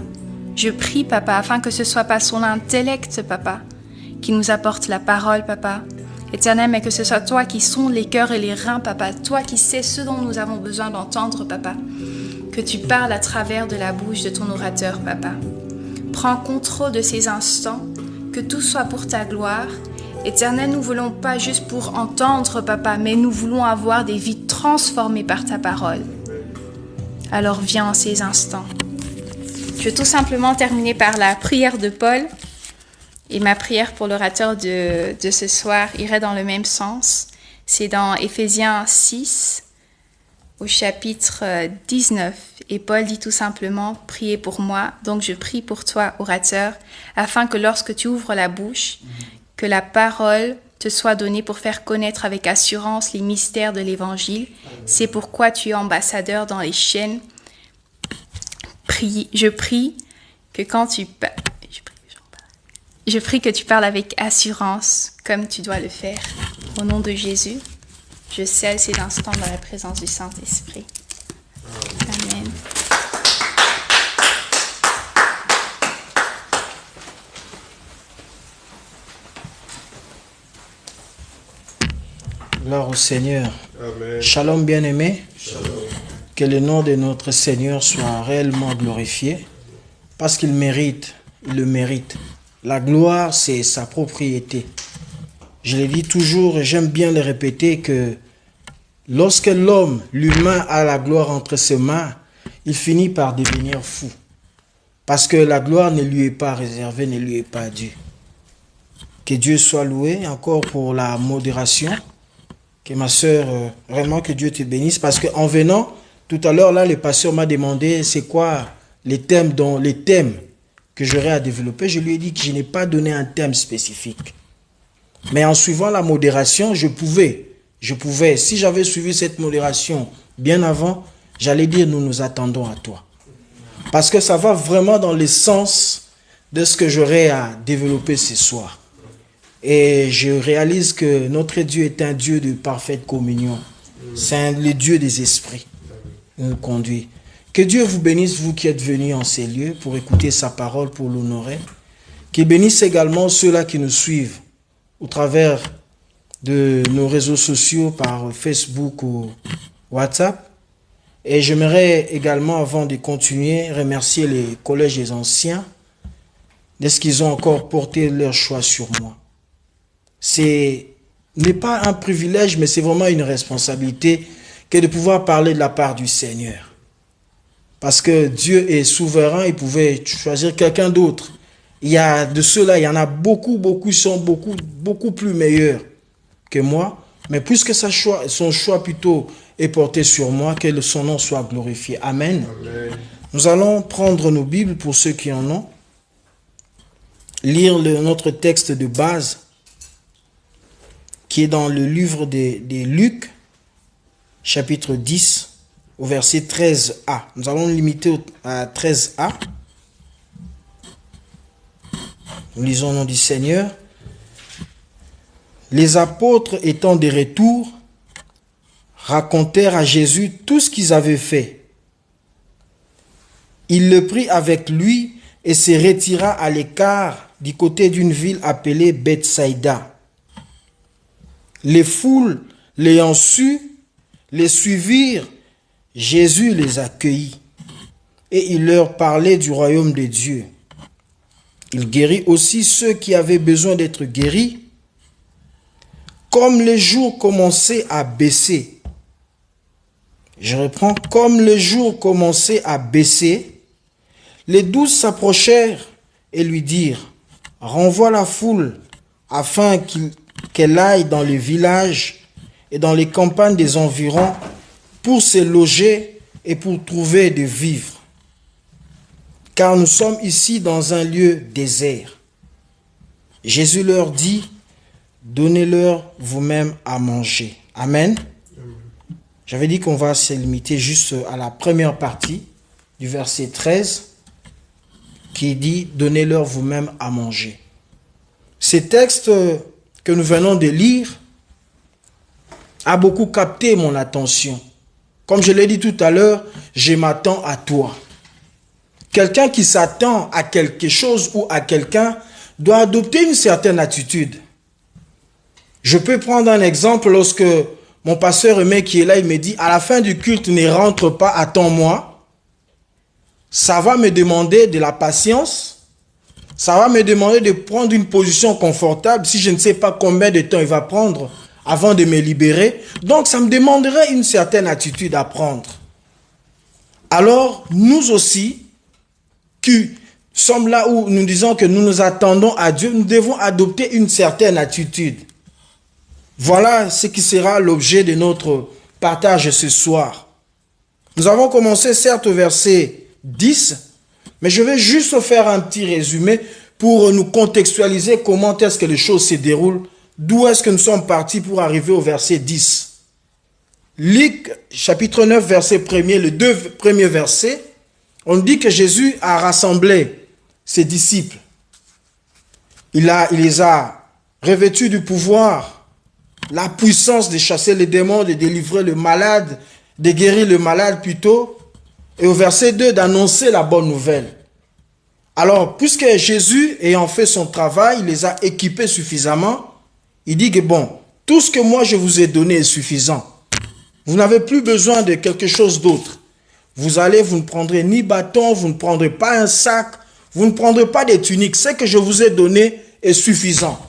Je prie, Papa, afin que ce soit pas son intellect, Papa, qui nous apporte la parole, Papa. Éternel, mais que ce soit toi qui sondes les cœurs et les reins, Papa. Toi qui sais ce dont nous avons besoin d'entendre, Papa. Que tu parles à travers de la bouche de ton orateur, Papa. Prends contrôle de ces instants, que tout soit pour ta gloire. Éternel, nous ne voulons pas juste pour entendre, Papa, mais nous voulons avoir des vies transformées par ta parole. Alors viens en ces instants. Je vais tout simplement terminer par la prière de Paul. Et ma prière pour l'orateur de ce soir irait dans le même sens. C'est dans Éphésiens 6, au chapitre 19. Et Paul dit tout simplement, « Priez pour moi, donc je prie pour toi, orateur, afin que lorsque tu ouvres la bouche, que la parole te soit donnée pour faire connaître avec assurance les mystères de l'Évangile. C'est pourquoi tu es ambassadeur dans les chaînes. Je prie que quand tu Je prie que tu parles avec assurance, comme tu dois le faire. Au nom de Jésus, je scelle ces instants dans la présence du Saint-Esprit. Amen. Gloire au Seigneur. Amen. Shalom bien-aimé. Shalom. Que le nom de notre Seigneur soit réellement glorifié, parce qu'il mérite, il le mérite. La gloire, c'est sa propriété. Je le dis toujours et j'aime bien le répéter que lorsque l'homme, l'humain, a la gloire entre ses mains, il finit par devenir fou. Parce que la gloire ne lui est pas réservée, ne lui est pas due. Que Dieu soit loué encore pour la modération. Que ma sœur, vraiment que Dieu te bénisse. Parce qu'en venant, tout à l'heure, là, le pasteur m'a demandé c'est quoi les thèmes que j'aurais à développer. Je lui ai dit que je n'ai pas donné un thème spécifique. Mais en suivant la modération, je pouvais. Si j'avais suivi cette modération bien avant, j'allais dire nous nous attendons à toi. Parce que ça va vraiment dans le sens de ce que j'aurais à développer ce soir. Et je réalise que notre Dieu est un Dieu de parfaite communion. C'est le Dieu des esprits. Il nous conduit. Que Dieu vous bénisse, vous qui êtes venus en ces lieux pour écouter sa parole, pour l'honorer. Qu'il bénisse également ceux-là qui nous suivent au travers de nos réseaux sociaux par Facebook ou WhatsApp. Et j'aimerais également, avant de continuer, remercier les collèges des anciens de ce qu'ils ont encore porté leur choix sur moi. Ce n'est pas un privilège, mais c'est vraiment une responsabilité que de pouvoir parler de la part du Seigneur. Parce que Dieu est souverain, il pouvait choisir quelqu'un d'autre. Il y a de ceux-là, il y en a beaucoup sont beaucoup plus meilleurs que moi. Mais puisque son choix plutôt est porté sur moi, que son nom soit glorifié. Amen. Amen. Nous allons prendre nos Bibles pour ceux qui en ont. Lire notre texte de base. qui est dans le livre de Luc, chapitre 10, au verset 13a. Nous allons limiter à 13a. Nous lisons au nom du Seigneur. Les apôtres étant de retour, racontèrent à Jésus tout ce qu'ils avaient fait. Il le prit avec lui et se retira à l'écart du côté d'une ville appelée Bethsaïda. Les foules, l'ayant su, les suivirent. Jésus les accueillit et il leur parlait du royaume de Dieu. Il guérit aussi ceux qui avaient besoin d'être guéris. Comme les jours commençaient à baisser, je reprends, comme les jours commençaient à baisser, les 12 s'approchèrent et lui dirent, renvoie la foule afin qu'elle aille dans les villages et dans les campagnes des environs pour se loger et pour trouver de vivre. Car nous sommes ici dans un lieu désert. Jésus leur dit, donnez-leur vous-même à manger. Amen. J'avais dit qu'on va se limiter juste à la première partie du verset 13 qui dit « Donnez-leur vous-même à manger ». Ce texte que nous venons de lire a beaucoup capté mon attention. Comme je l'ai dit tout à l'heure, je m'attends à toi. Quelqu'un qui s'attend à quelque chose ou à quelqu'un doit adopter une certaine attitude. Je peux prendre un exemple lorsque mon pasteur Aimé qui est là, il me dit, à la fin du culte, ne rentre pas, attends-moi. Ça va me demander de la patience. Ça va me demander de prendre une position confortable si je ne sais pas combien de temps il va prendre avant de me libérer. Donc, ça me demanderait une certaine attitude à prendre. Alors, nous aussi, qui sommes là où nous disons que nous nous attendons à Dieu, nous devons adopter une certaine attitude. Voilà ce qui sera l'objet de notre partage ce soir. Nous avons commencé certes au verset 10, mais je vais juste faire un petit résumé pour nous contextualiser comment est-ce que les choses se déroulent, d'où est-ce que nous sommes partis pour arriver au verset 10. Luc, chapitre 9, verset 1er, les 2 premiers versets, on dit que Jésus a rassemblé ses disciples. Il les a revêtus du pouvoir, la puissance de chasser les démons, de délivrer le malade, de guérir le malade plutôt. Et au verset 2, d'annoncer la bonne nouvelle. Alors, puisque Jésus, ayant fait son travail, il les a équipés suffisamment, il dit que bon, tout ce que moi je vous ai donné est suffisant. Vous n'avez plus besoin de quelque chose d'autre. Vous ne prendrez ni bâton, vous ne prendrez pas un sac, vous ne prendrez pas des tuniques. Ce que je vous ai donné est suffisant.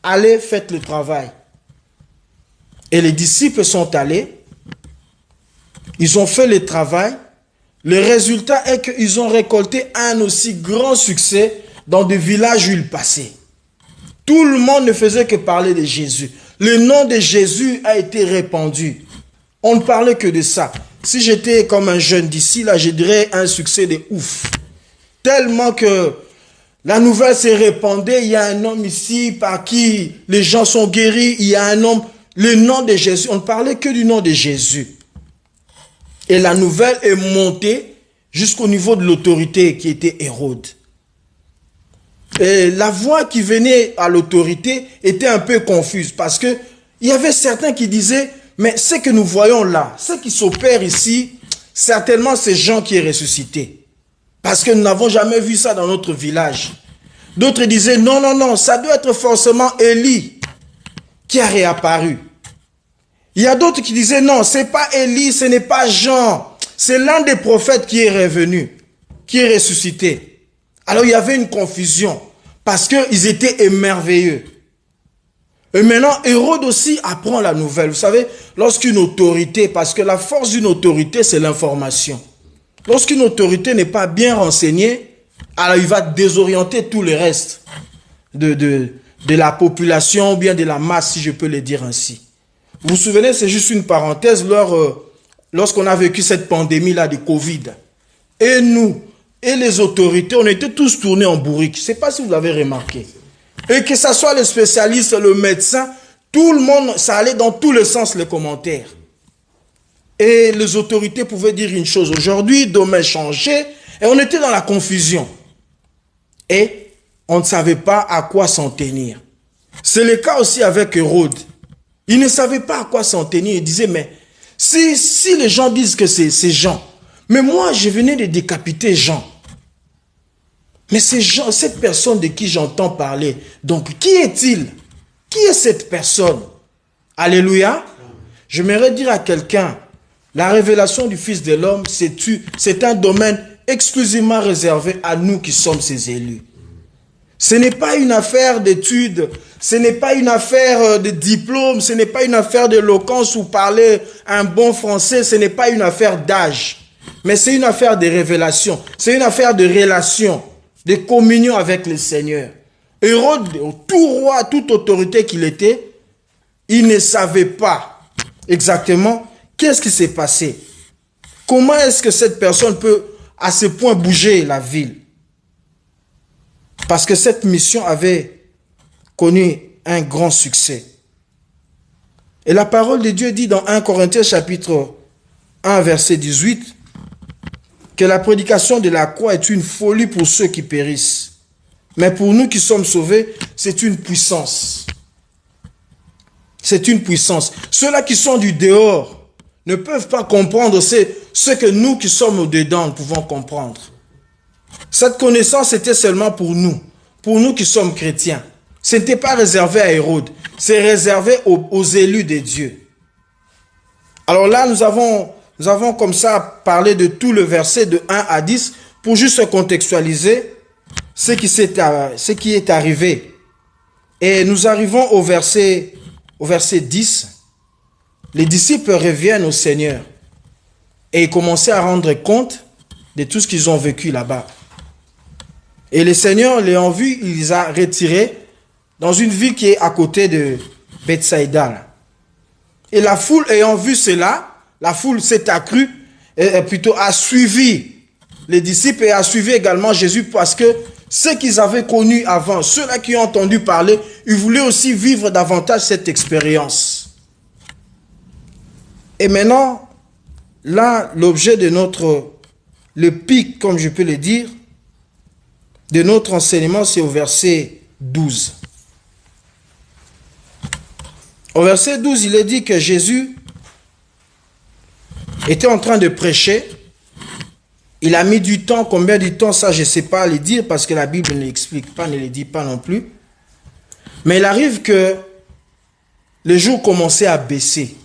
Allez, faites le travail. Et les disciples sont allés, ils ont fait le travail. Le résultat est qu'ils ont récolté un aussi grand succès dans des villages où ils passaient. Tout le monde ne faisait que parler de Jésus. Le nom de Jésus a été répandu. On ne parlait que de ça. Si j'étais comme un jeune d'ici, là, je dirais un succès de ouf. Tellement que la nouvelle s'est répandue. Il y a un homme ici par qui les gens sont guéris. Il y a un homme... Le nom de Jésus, on ne parlait que du nom de Jésus. Et la nouvelle est montée jusqu'au niveau de l'autorité qui était Hérode. Et la voix qui venait à l'autorité était un peu confuse parce que il y avait certains qui disaient, mais ce que nous voyons là, ce qui s'opère ici, certainement c'est Jean qui est ressuscité. Parce que nous n'avons jamais vu ça dans notre village. D'autres disaient, non, non, non, ça doit être forcément Élie qui a réapparu. Il y a d'autres qui disaient, non, ce n'est pas Élie, ce n'est pas Jean. C'est l'un des prophètes qui est revenu, qui est ressuscité. Alors il y avait une confusion, parce qu'ils étaient émerveilleux. Et maintenant, Hérode aussi apprend la nouvelle. Vous savez, lorsqu'une autorité, parce que la force d'une autorité, c'est l'information. Lorsqu'une autorité n'est pas bien renseignée, alors il va désorienter tout le reste de la population, ou bien de la masse, si je peux le dire ainsi. Vous vous souvenez, c'est juste une parenthèse, lorsqu'on a vécu cette pandémie-là de Covid. Et nous, et les autorités, on était tous tournés en bourrique. Je ne sais pas si vous l'avez remarqué. Et que ce soit les spécialistes, le médecin, Tout le monde, ça allait dans tous les sens, les commentaires. Et les autorités pouvaient dire une chose aujourd'hui, demain changer, et on était dans la confusion. Et on ne savait pas à quoi s'en tenir. C'est le cas aussi avec Hérode. Il ne savait pas à quoi s'en tenir. Il disait, mais si les gens disent que c'est Jean, mais moi je venais de décapiter Jean. Mais c'est Jean, cette personne de qui j'entends parler, donc qui est-il? Qui est cette personne? Alléluia. J'aimerais dire à quelqu'un, la révélation du Fils de l'homme, c'est un domaine exclusivement réservé à nous qui sommes ses élus. Ce n'est pas une affaire d'études, ce n'est pas une affaire de diplôme, ce n'est pas une affaire d'éloquence ou parler un bon français, ce n'est pas une affaire d'âge, mais c'est une affaire de révélation, c'est une affaire de relation, de communion avec le Seigneur. Hérode, tout roi, toute autorité qu'il était, il ne savait pas exactement qu'est-ce qui s'est passé. Comment est-ce que cette personne peut à ce point bouger la ville? Parce que cette mission avait connu un grand succès. Et la parole de Dieu dit dans 1 Corinthiens chapitre 1 verset 18 que la prédication de la croix est une folie pour ceux qui périssent. Mais pour nous qui sommes sauvés, c'est une puissance. C'est une puissance. Ceux-là qui sont du dehors ne peuvent pas comprendre ce que nous qui sommes au dedans nous pouvons comprendre. Cette connaissance était seulement pour nous qui sommes chrétiens. Ce n'était pas réservé à Hérode, c'est réservé aux élus de Dieu. Alors là, nous avons comme ça parlé de tout le verset de 1 à 10 pour juste contextualiser ce qui est arrivé. Et nous arrivons au verset 10. Les disciples reviennent au Seigneur et ils commençaient à rendre compte de tout ce qu'ils ont vécu là-bas. Et le Seigneur, l'ayant vu, il les a retirés dans une ville qui est à côté de Bethsaïda. Et la foule ayant vu cela, la foule s'est accrue, et plutôt a suivi les disciples et a suivi également Jésus parce que ceux qu'ils avaient connus avant, ceux-là qui ont entendu parler, ils voulaient aussi vivre davantage cette expérience. Et maintenant, là, l'objet de le pic, comme je peux le dire, de notre enseignement, c'est au verset 12. Au verset 12, il est dit que Jésus était en train de prêcher. Il a mis du temps, combien de temps, ça je ne sais pas le dire parce que la Bible ne l'explique pas, ne le dit pas non plus. Mais il arrive que le jour commençait à baisser.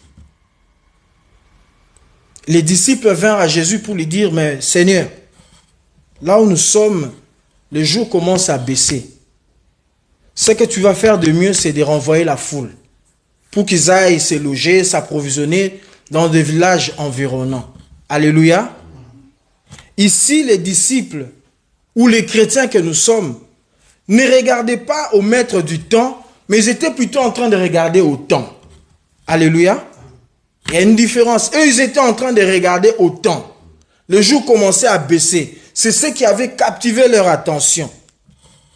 Les disciples vinrent à Jésus pour lui dire, mais Seigneur, là où nous sommes, le jour commence à baisser. Ce que tu vas faire de mieux, c'est de renvoyer la foule pour qu'ils aillent se loger, s'approvisionner dans des villages environnants. Alléluia. Ici, les disciples ou les chrétiens que nous sommes ne regardaient pas au maître du temps, mais ils étaient plutôt en train de regarder au temps. Alléluia. Il y a une différence. Eux, ils étaient en train de regarder au temps. Le jour commençait à baisser. C'est ce qui avait captivé leur attention.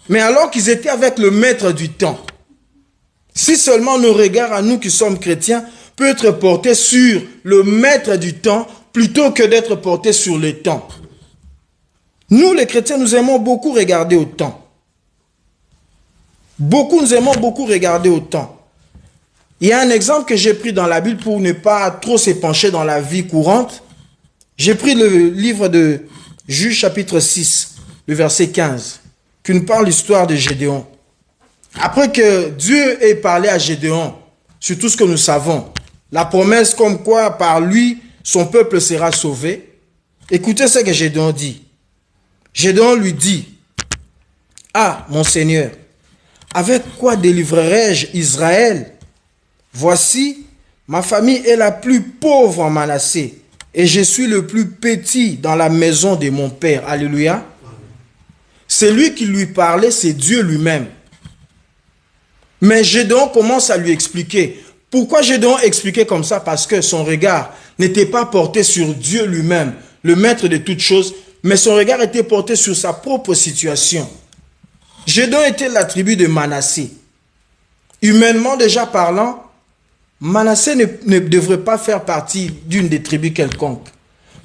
Mais alors qu'ils étaient avec le maître du temps, si seulement nos regards à nous qui sommes chrétiens peut être portés sur le maître du temps plutôt que d'être portés sur le temps. Nous, les chrétiens, nous aimons beaucoup regarder au temps. Nous aimons beaucoup regarder au temps. Il y a un exemple que j'ai pris dans la Bible pour ne pas trop s'épancher dans la vie courante. J'ai pris le livre de Juges chapitre 6, le verset 15, qui nous parle de l'histoire de Gédéon. Après que Dieu ait parlé à Gédéon sur tout ce que nous savons, la promesse comme quoi par lui, son peuple sera sauvé, écoutez ce que Gédéon dit. Gédéon lui dit, « Ah, mon Seigneur, avec quoi délivrerai-je Israël? Voici, ma famille est la plus pauvre en Manassé, et je suis le plus petit dans la maison de mon père. » Alléluia. Celui qui lui parlait, c'est Dieu lui-même. Mais Gédéon commence à lui expliquer. Pourquoi Gédéon expliquait comme ça? Parce que son regard n'était pas porté sur Dieu lui-même, le maître de toutes choses, mais son regard était porté sur sa propre situation. Gédéon était la tribu de Manassé. Humainement déjà parlant, Manassé ne devrait pas faire partie d'une des tribus quelconques.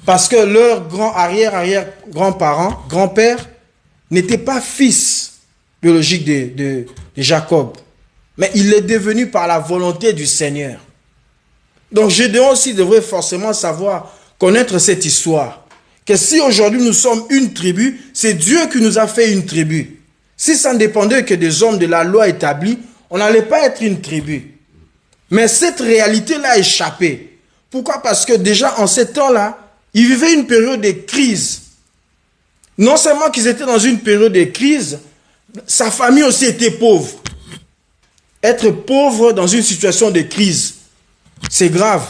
Parce que leur arrière-grands-parents, grand-père, n'était pas fils biologique de Jacob. Mais il est devenu par la volonté du Seigneur. Donc Gédéon aussi devrait forcément connaître cette histoire. Que si aujourd'hui nous sommes une tribu, c'est Dieu qui nous a fait une tribu. Si ça ne dépendait que des hommes de la loi établie, on n'allait pas être une tribu. Mais cette réalité-là a échappé. Pourquoi? Parce que déjà en ces temps-là, ils vivaient une période de crise. Non seulement qu'ils étaient dans une période de crise, sa famille aussi était pauvre. Être pauvre dans une situation de crise, c'est grave.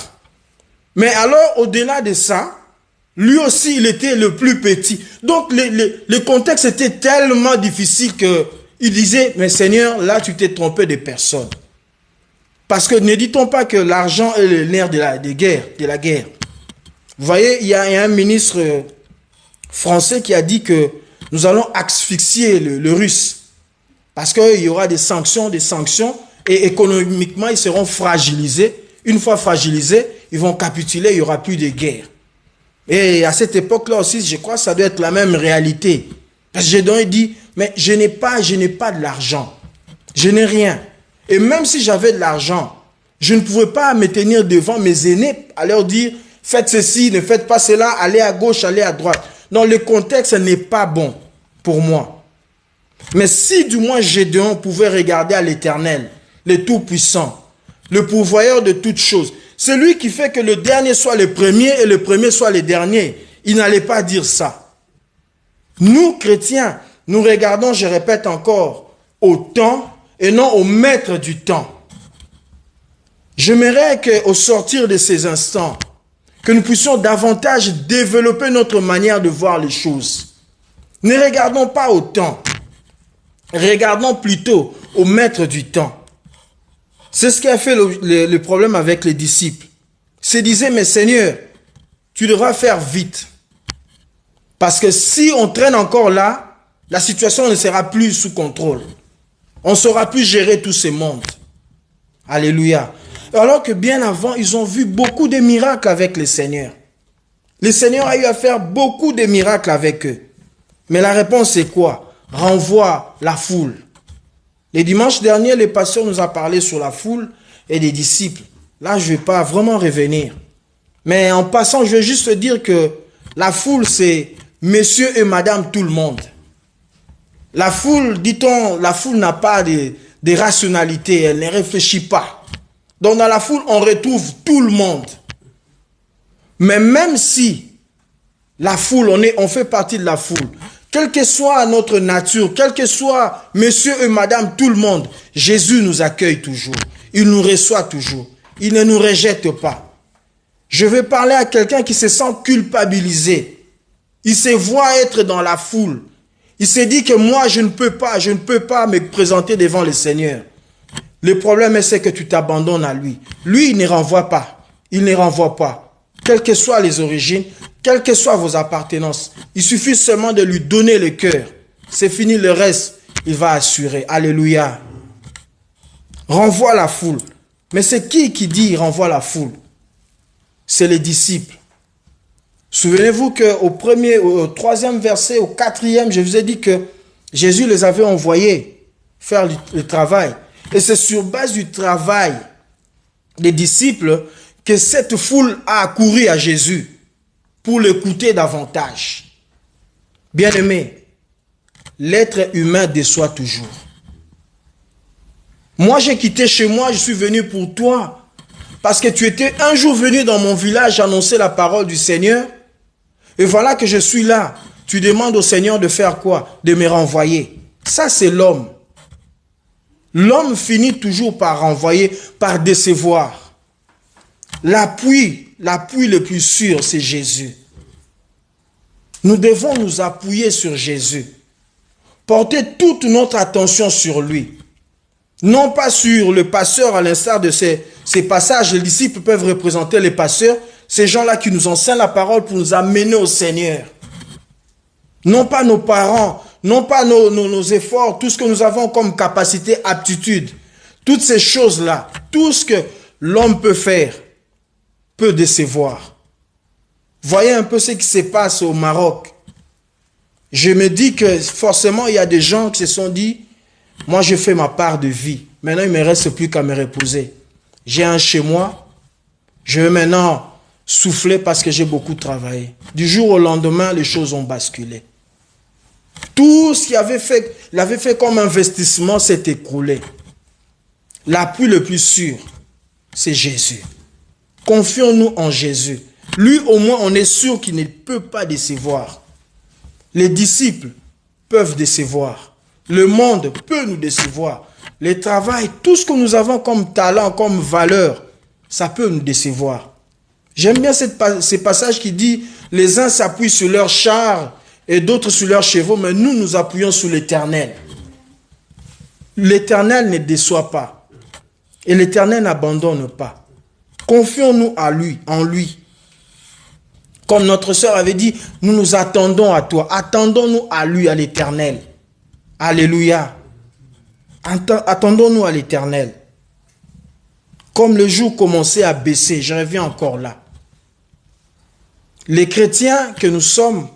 Mais alors, au-delà de ça, lui aussi, il était le plus petit. Donc, le contexte était tellement difficile qu'il disait, mais Seigneur, là, tu t'es trompé de personne. Parce que ne dit-on pas que l'argent est le nerf de la guerre. Vous voyez, il y a un ministre français qui a dit que nous allons asphyxier le russe. Parce qu'il y aura des sanctions, et économiquement, ils seront fragilisés. Une fois fragilisés, ils vont capituler, il n'y aura plus de guerre. Et à cette époque-là aussi, je crois que ça doit être la même réalité. Parce que Gédéon dit, mais je n'ai pas de l'argent. Je n'ai rien. Et même si j'avais de l'argent, je ne pouvais pas me tenir devant mes aînés à leur dire, faites ceci, ne faites pas cela, allez à gauche, allez à droite. Non, le contexte n'est pas bon pour moi. Mais si du moins Gédéon pouvait regarder à l'Éternel, le Tout-Puissant, le pourvoyeur de toutes choses, celui qui fait que le dernier soit le premier et le premier soit le dernier, il n'allait pas dire ça. Nous, chrétiens, nous regardons, je répète encore, au temps et non au maître du temps. J'aimerais qu'au sortir de ces instants, que nous puissions davantage développer notre manière de voir les choses. Ne regardons pas au temps. Regardons plutôt au maître du temps. C'est ce qui a fait le problème avec les disciples. Ils se disaient, mais Seigneur, tu devras faire vite. Parce que si on traîne encore là, la situation ne sera plus sous contrôle. On ne saura plus gérer tous ces mondes. Alléluia. Alors que bien avant, ils ont vu beaucoup de miracles avec le Seigneur. Le Seigneur a eu à faire beaucoup de miracles avec eux. Mais la réponse c'est quoi? Renvoie la foule. Les dimanches derniers, le pasteur nous a parlé sur la foule et des disciples. Là, je ne vais pas vraiment revenir. Mais en passant, je vais juste dire que la foule, c'est monsieur et madame tout le monde. La foule, dit-on, la foule n'a pas de rationalité, elle ne réfléchit pas. Donc dans la foule, on retrouve tout le monde. Mais même si la foule, on fait partie de la foule, quelle que soit notre nature, quel que soit monsieur et madame, tout le monde, Jésus nous accueille toujours. Il nous reçoit toujours. Il ne nous rejette pas. Je vais parler à quelqu'un qui se sent culpabilisé. Il se voit être dans la foule. Il s'est dit que moi, je ne peux pas me présenter devant le Seigneur. Le problème, c'est que tu t'abandonnes à lui. Lui, il ne renvoie pas. Il ne renvoie pas. Quelles que soient les origines, quelles que soient vos appartenances, il suffit seulement de lui donner le cœur. C'est fini, le reste, il va assurer. Alléluia. Renvoie la foule. Mais c'est qui dit renvoie la foule? C'est les disciples. Souvenez-vous au troisième verset, au quatrième, je vous ai dit que Jésus les avait envoyés faire le travail. Et c'est sur base du travail des disciples que cette foule a accouru à Jésus pour l'écouter davantage. Bien-aimé, l'être humain déçoit toujours. Moi, j'ai quitté chez moi, je suis venu pour toi. Parce que tu étais un jour venu dans mon village annoncer la parole du Seigneur. Et voilà que je suis là. Tu demandes au Seigneur de faire quoi? De me renvoyer. Ça, c'est l'homme. L'homme finit toujours par renvoyer, par décevoir. L'appui le plus sûr, c'est Jésus. Nous devons nous appuyer sur Jésus. Porter toute notre attention sur lui. Non pas sur le pasteur, à l'instar de ces passages, les disciples peuvent représenter les pasteurs, ces gens-là qui nous enseignent la parole pour nous amener au Seigneur. Non pas nos parents, non pas nos efforts, tout ce que nous avons comme capacité, aptitude. Toutes ces choses-là, tout ce que l'homme peut faire, peut décevoir. Voyez un peu ce qui se passe au Maroc. Je me dis que forcément, il y a des gens qui se sont dit, moi, je fais ma part de vie. Maintenant, il ne me reste plus qu'à me reposer. J'ai un chez moi. Je vais maintenant souffler parce que j'ai beaucoup travaillé. Du jour au lendemain, les choses ont basculé. Tout ce qu'il avait fait comme investissement s'est écroulé. L'appui le plus sûr, c'est Jésus. Confions-nous en Jésus. Lui, au moins, on est sûr qu'il ne peut pas décevoir. Les disciples peuvent décevoir. Le monde peut nous décevoir. Le travail, tout ce que nous avons comme talent, comme valeur, ça peut nous décevoir. J'aime bien ces passages qui disent les uns s'appuient sur leurs chars et d'autres sur leurs chevaux, mais nous nous appuyons sur l'Éternel. L'Éternel ne déçoit pas. Et l'Éternel n'abandonne pas. Confions-nous à lui, en lui. Comme notre sœur avait dit, nous nous attendons à toi. Attendons-nous à lui, à l'Éternel. Alléluia. Attendons-nous à l'Éternel. Comme le jour commençait à baisser, je reviens encore là. Les chrétiens que nous sommes,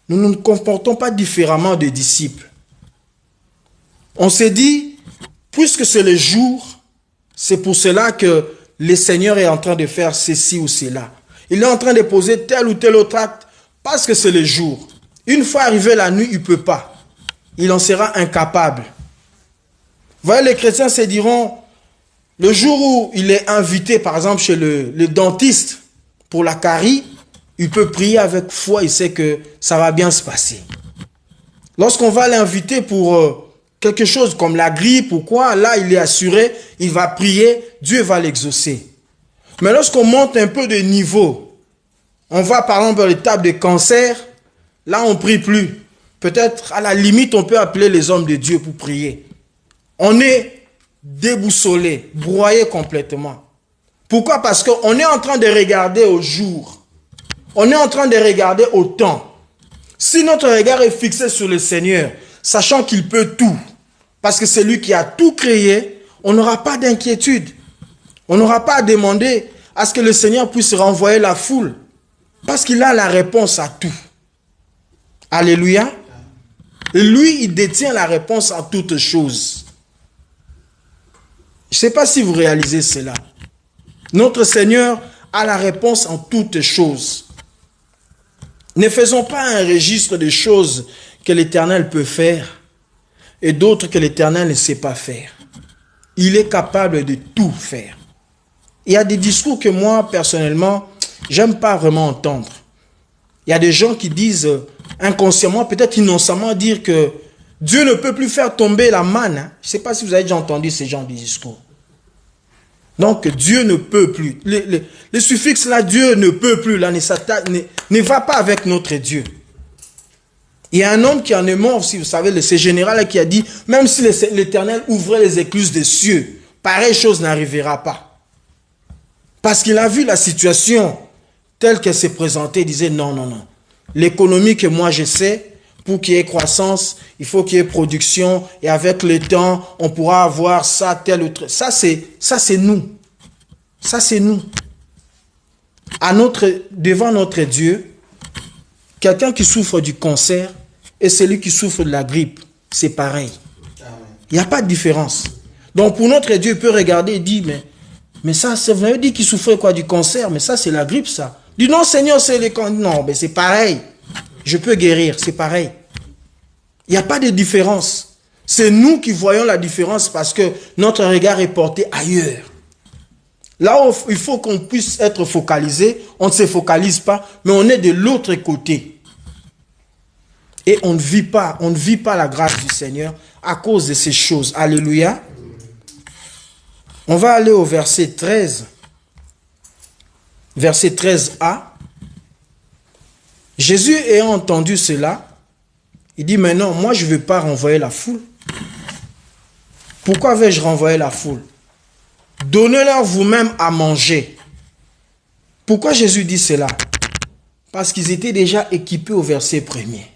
nous ne nous comportons pas différemment des disciples. On s'est dit, puisque c'est le jour, c'est pour cela que le Seigneur est en train de faire ceci ou cela. Il est en train de poser tel ou tel autre acte parce que c'est le jour. Une fois arrivé la nuit, il ne peut pas. Il en sera incapable. Vous voyez, les chrétiens se diront, le jour où il est invité, par exemple, chez le dentiste pour la carie, il peut prier avec foi, il sait que ça va bien se passer. Lorsqu'on va l'inviter pour quelque chose comme la grippe ou quoi, là, il est assuré, il va prier, Dieu va l'exaucer. Mais lorsqu'on monte un peu de niveau, on va par exemple à l'étape de cancer, là, on ne prie plus. Peut-être, à la limite, on peut appeler les hommes de Dieu pour prier. On est déboussolé, broyé complètement. Pourquoi? Parce qu'on est en train de regarder au jour. On est en train de regarder au temps. Si notre regard est fixé sur le Seigneur, sachant qu'il peut tout, parce que c'est lui qui a tout créé, on n'aura pas d'inquiétude. On n'aura pas à demander à ce que le Seigneur puisse renvoyer la foule, parce qu'il a la réponse à tout. Alléluia. Et lui, il détient la réponse à toutes choses. Je ne sais pas si vous réalisez cela. Notre Seigneur a la réponse en toutes choses. Ne faisons pas un registre de choses que l'Éternel peut faire et d'autres que l'Éternel ne sait pas faire. Il est capable de tout faire. Il y a des discours que moi, personnellement, j'aime pas vraiment entendre. Il y a des gens qui disent inconsciemment, peut-être innocemment, dire que Dieu ne peut plus faire tomber la manne. Je ne sais pas si vous avez déjà entendu ce genre de discours. Donc, Dieu ne peut plus. Le suffixe là, Dieu ne peut plus, là, ne va pas avec notre Dieu. Il y a un homme qui en est mort, si vous savez, ce général qui a dit, même si l'Éternel ouvrait les écluses des cieux, pareille chose n'arrivera pas. Parce qu'il a vu la situation telle qu'elle s'est présentée, il disait non, non, non. L'économie que moi je sais, pour qu'il y ait croissance, il faut qu'il y ait production, et avec le temps, on pourra avoir ça, tel ou tel. Ça, c'est nous. Ça, c'est nous. Devant notre Dieu, quelqu'un qui souffre du cancer et celui qui souffre de la grippe, c'est pareil. Il n'y a pas de différence. Donc, pour notre Dieu, il peut regarder et dire, mais ça, vous avez dit qu'il souffrait quoi du cancer, mais ça, c'est la grippe, ça. Il dit, non, Seigneur, c'est les cancers. Non, mais c'est pareil. Je peux guérir, c'est pareil. Il n'y a pas de différence. C'est nous qui voyons la différence parce que notre regard est porté ailleurs. Là où il faut qu'on puisse être focalisé, on ne se focalise pas, mais on est de l'autre côté. Et on ne vit pas la grâce du Seigneur à cause de ces choses. Alléluia. On va aller au verset 13. Verset 13a. Jésus ayant entendu cela, il dit maintenant, moi je ne vais pas renvoyer la foule. Pourquoi vais-je renvoyer la foule? Donnez-leur vous-même à manger. Pourquoi Jésus dit cela? Parce qu'ils étaient déjà équipés au verset 1er.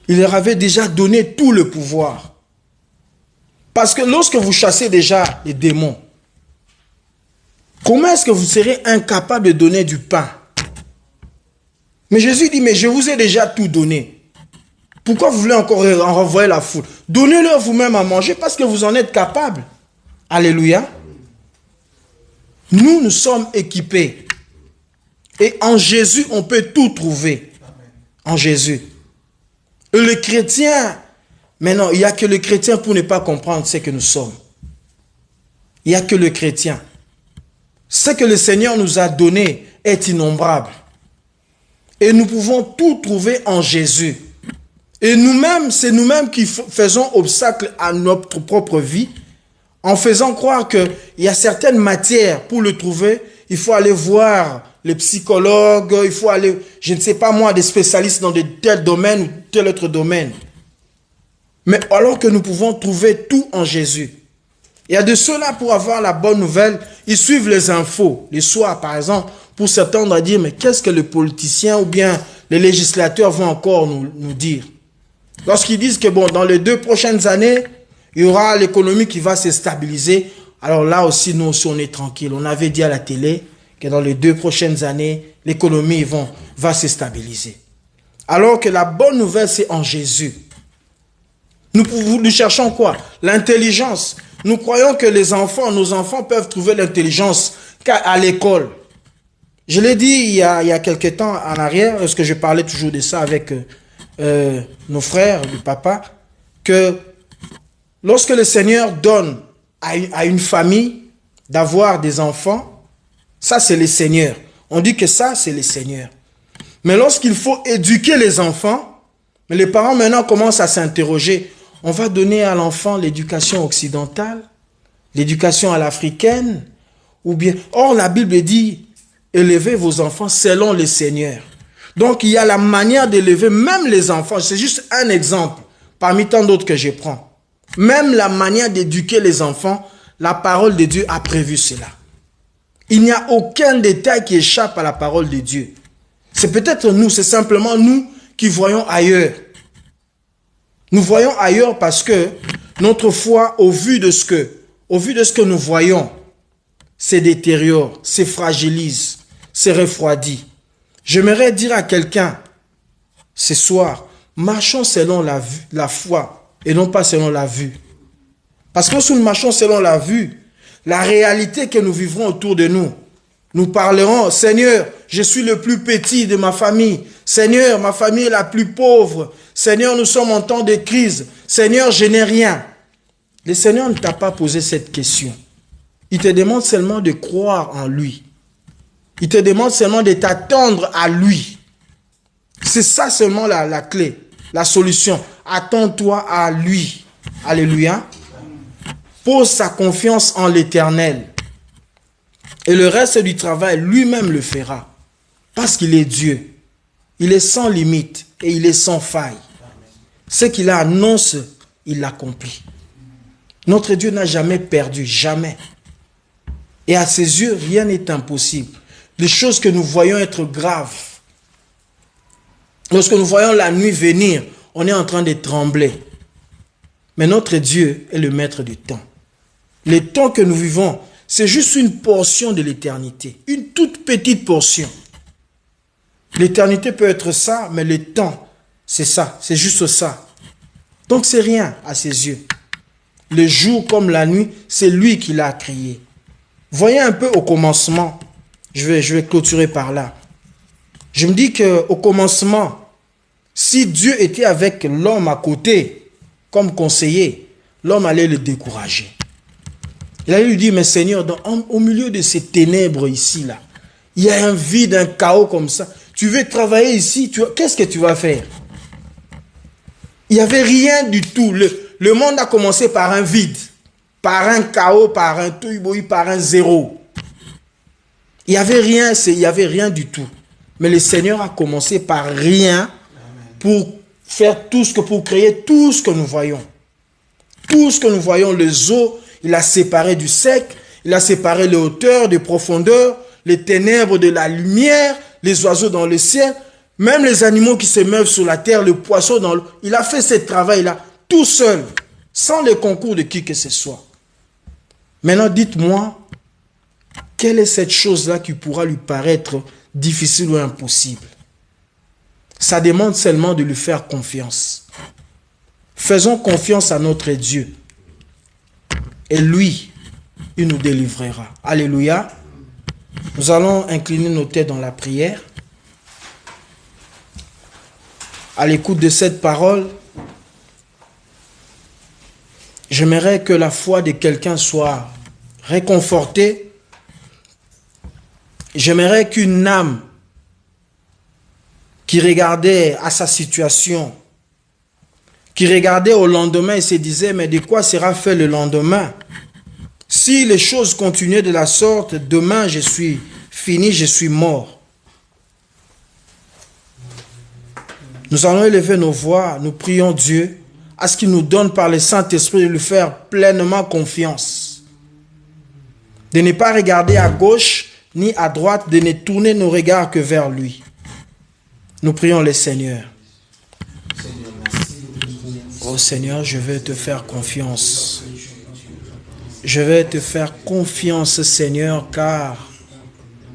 Il leur avait déjà donné tout le pouvoir. Parce que lorsque vous chassez déjà les démons, comment est-ce que vous serez incapable de donner du pain? Mais Jésus dit, mais je vous ai déjà tout donné. Pourquoi vous voulez encore en renvoyer la foule? Donnez-leur vous-même à manger parce que vous en êtes capable. Alléluia. Nous sommes équipés. Et en Jésus, on peut tout trouver. En Jésus. Et le chrétien, maintenant, il n'y a que le chrétien pour ne pas comprendre ce que nous sommes. Il n'y a que le chrétien. Ce que le Seigneur nous a donné est innombrable. Et nous pouvons tout trouver en Jésus. Et nous-mêmes, c'est nous-mêmes qui faisons obstacle à notre propre vie en faisant croire qu'il y a certaines matières pour le trouver. Il faut aller voir les psychologues, il faut aller, je ne sais pas moi, des spécialistes dans de tels domaines ou tel autre domaine. Mais alors que nous pouvons trouver tout en Jésus. Il y a de ceux-là pour avoir la bonne nouvelle, ils suivent les infos. Les soirs, par exemple, pour certains, on va dire, mais qu'est-ce que le politicien ou bien les législateurs vont encore nous dire? Lorsqu'ils disent que bon, dans les 2 prochaines années, il y aura l'économie qui va se stabiliser. Alors là aussi, nous aussi, on est tranquille. On avait dit à la télé que dans les 2 prochaines années, l'économie va se stabiliser. Alors que la bonne nouvelle, c'est en Jésus. Nous cherchons quoi? L'intelligence. Nous croyons que nos enfants peuvent trouver l'intelligence qu'à l'école. Je l'ai dit il y a quelque temps en arrière, parce que je parlais toujours de ça avec nos frères, le papa, que lorsque le Seigneur donne à une famille d'avoir des enfants, ça c'est le Seigneur. On dit que ça c'est le Seigneur. Mais lorsqu'il faut éduquer les enfants, les parents maintenant commencent à s'interroger. On va donner à l'enfant l'éducation occidentale, l'éducation à l'africaine, ou bien... Or la Bible dit, élevez vos enfants selon le Seigneur. Donc il y a la manière d'élever même les enfants. C'est juste un exemple parmi tant d'autres que je prends. Même la manière d'éduquer les enfants, la parole de Dieu a prévu cela. Il n'y a aucun détail qui échappe à la parole de Dieu. C'est peut-être nous, c'est simplement nous qui voyons ailleurs. Nous voyons ailleurs parce que notre foi, au vu de ce que nous voyons, se détériore, se fragilise, se refroidit. J'aimerais dire à quelqu'un ce soir, marchons selon la foi et non pas selon la vue. Parce que si nous marchons selon la vue, la réalité que nous vivrons autour de nous, nous parlerons, Seigneur, je suis le plus petit de ma famille. Seigneur, ma famille est la plus pauvre. Seigneur, nous sommes en temps de crise. Seigneur, je n'ai rien. Le Seigneur ne t'a pas posé cette question. Il te demande seulement de croire en lui. Il te demande seulement de t'attendre à lui. C'est ça seulement la clé, la solution. Attends-toi à lui. Alléluia. Pose sa confiance en l'Éternel. Et le reste du travail, lui-même le fera. Parce qu'il est Dieu. Il est sans limite et il est sans faille. Ce qu'il a annoncé, il l'accomplit. Notre Dieu n'a jamais perdu, jamais. Et à ses yeux, rien n'est impossible. Les choses que nous voyons être graves, lorsque nous voyons la nuit venir, on est en train de trembler. Mais notre Dieu est le maître du temps. Le temps que nous vivons, c'est juste une portion de l'éternité. Une toute petite portion. L'éternité peut être ça, mais le temps, c'est ça. C'est juste ça. Donc c'est rien à ses yeux. Le jour comme la nuit, c'est lui qui l'a créé. Voyez un peu au commencement. Je vais clôturer par là. Je me dis qu'au commencement, si Dieu était avec l'homme à côté, comme conseiller, l'homme allait le décourager. Il allait lui dire, mais Seigneur, au milieu de ces ténèbres ici, là, il y a un vide, un chaos comme ça. Tu veux travailler ici, qu'est-ce que tu vas faire? Il n'y avait rien du tout. Le monde a commencé par un vide, par un chaos, par un touiboui, par un zéro. Il n'y avait rien du tout. Mais le Seigneur a commencé par rien pour pour créer tout ce que nous voyons. Tout ce que nous voyons, les eaux, il a séparé du sec, il a séparé les hauteurs, des profondeurs, les ténèbres de la lumière, les oiseaux dans le ciel, même les animaux qui se meuvent sur la terre, le poisson dans l'eau. Il a fait ce travail-là tout seul. sans le concours de qui que ce soit. Maintenant, dites-moi, quelle est cette chose-là qui pourra lui paraître difficile ou impossible? Ça demande seulement de lui faire confiance. Faisons confiance à notre Dieu. Et lui, il nous délivrera. Alléluia. Nous allons incliner nos têtes dans la prière. À l'écoute de cette parole, j'aimerais que la foi de quelqu'un soit réconfortée. J'aimerais qu'une âme qui regardait à sa situation, qui regardait au lendemain et se disait, mais de quoi sera fait le lendemain? Si les choses continuaient de la sorte, demain je suis fini, je suis mort. Nous allons élever nos voix, nous prions Dieu à ce qu'il nous donne par le Saint-Esprit de lui faire pleinement confiance. De ne pas regarder à gauche ni à droite, de ne tourner nos regards que vers lui. Nous prions le Seigneur. Oh Seigneur, je vais te faire confiance. Je vais te faire confiance, Seigneur, car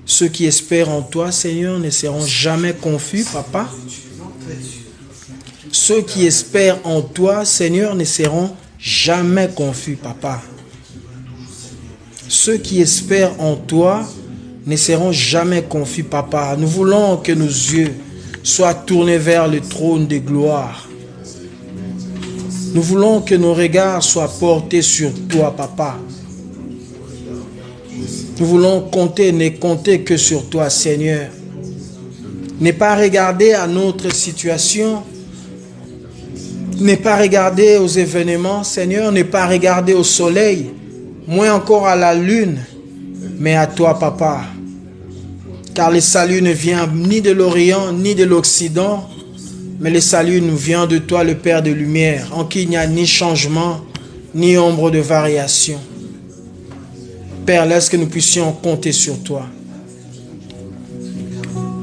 ceux qui espèrent en toi, Seigneur, ne seront jamais confus, Papa. Ceux qui espèrent en toi, Seigneur, ne seront jamais confus, Papa. Ceux qui espèrent en toi ne seront jamais confus, Papa. Nous voulons que nos yeux soient tournés vers le trône de gloire. Nous voulons que nos regards soient portés sur toi, Papa. Nous voulons compter, ne compter que sur toi, Seigneur. Ne pas regarder à notre situation, ne pas regarder aux événements, Seigneur, ne pas regarder au soleil, moins encore à la lune, mais à toi, Papa. Car le salut ne vient ni de l'Orient, ni de l'Occident, mais le salut nous vient de toi, le Père de lumière, en qui il n'y a ni changement, ni ombre de variation. Père, laisse que nous puissions compter sur toi.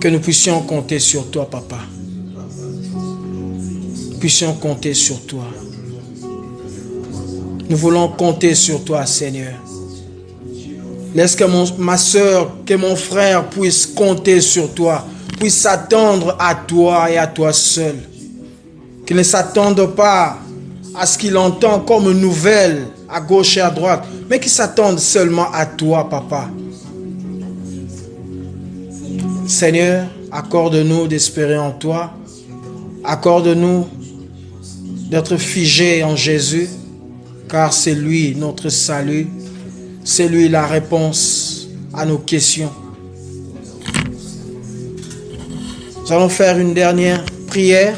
Que nous puissions compter sur toi, Papa. Nous puissions compter sur toi. Nous voulons compter sur toi, Seigneur. Laisse que ma soeur, que mon frère puisse compter sur toi, puisse s'attendre à toi et à toi seul. Qu'il ne s'attende pas à ce qu'il entend comme nouvelle à gauche et à droite, mais qu'il s'attende seulement à toi, Papa. Seigneur, accorde-nous d'espérer en toi. Accorde-nous d'être figés en Jésus, car c'est lui notre salut. C'est lui la réponse à nos questions. Nous allons faire une dernière prière.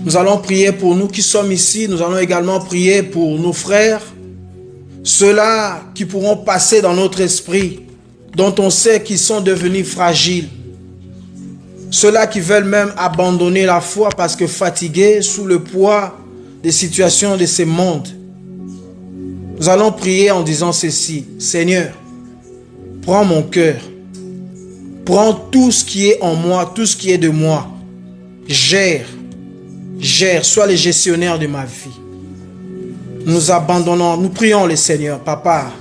Nous allons prier pour nous qui sommes ici. Nous allons également prier pour nos frères. Ceux-là qui pourront passer dans notre esprit, dont on sait qu'ils sont devenus fragiles. Ceux-là qui veulent même abandonner la foi parce que fatigués sous le poids des situations de ce monde. Nous allons prier en disant ceci. Seigneur, prends mon cœur. Prends tout ce qui est en moi, tout ce qui est de moi. Gère, sois le gestionnaire de ma vie. Nous abandonnons, nous prions le Seigneur. Papa,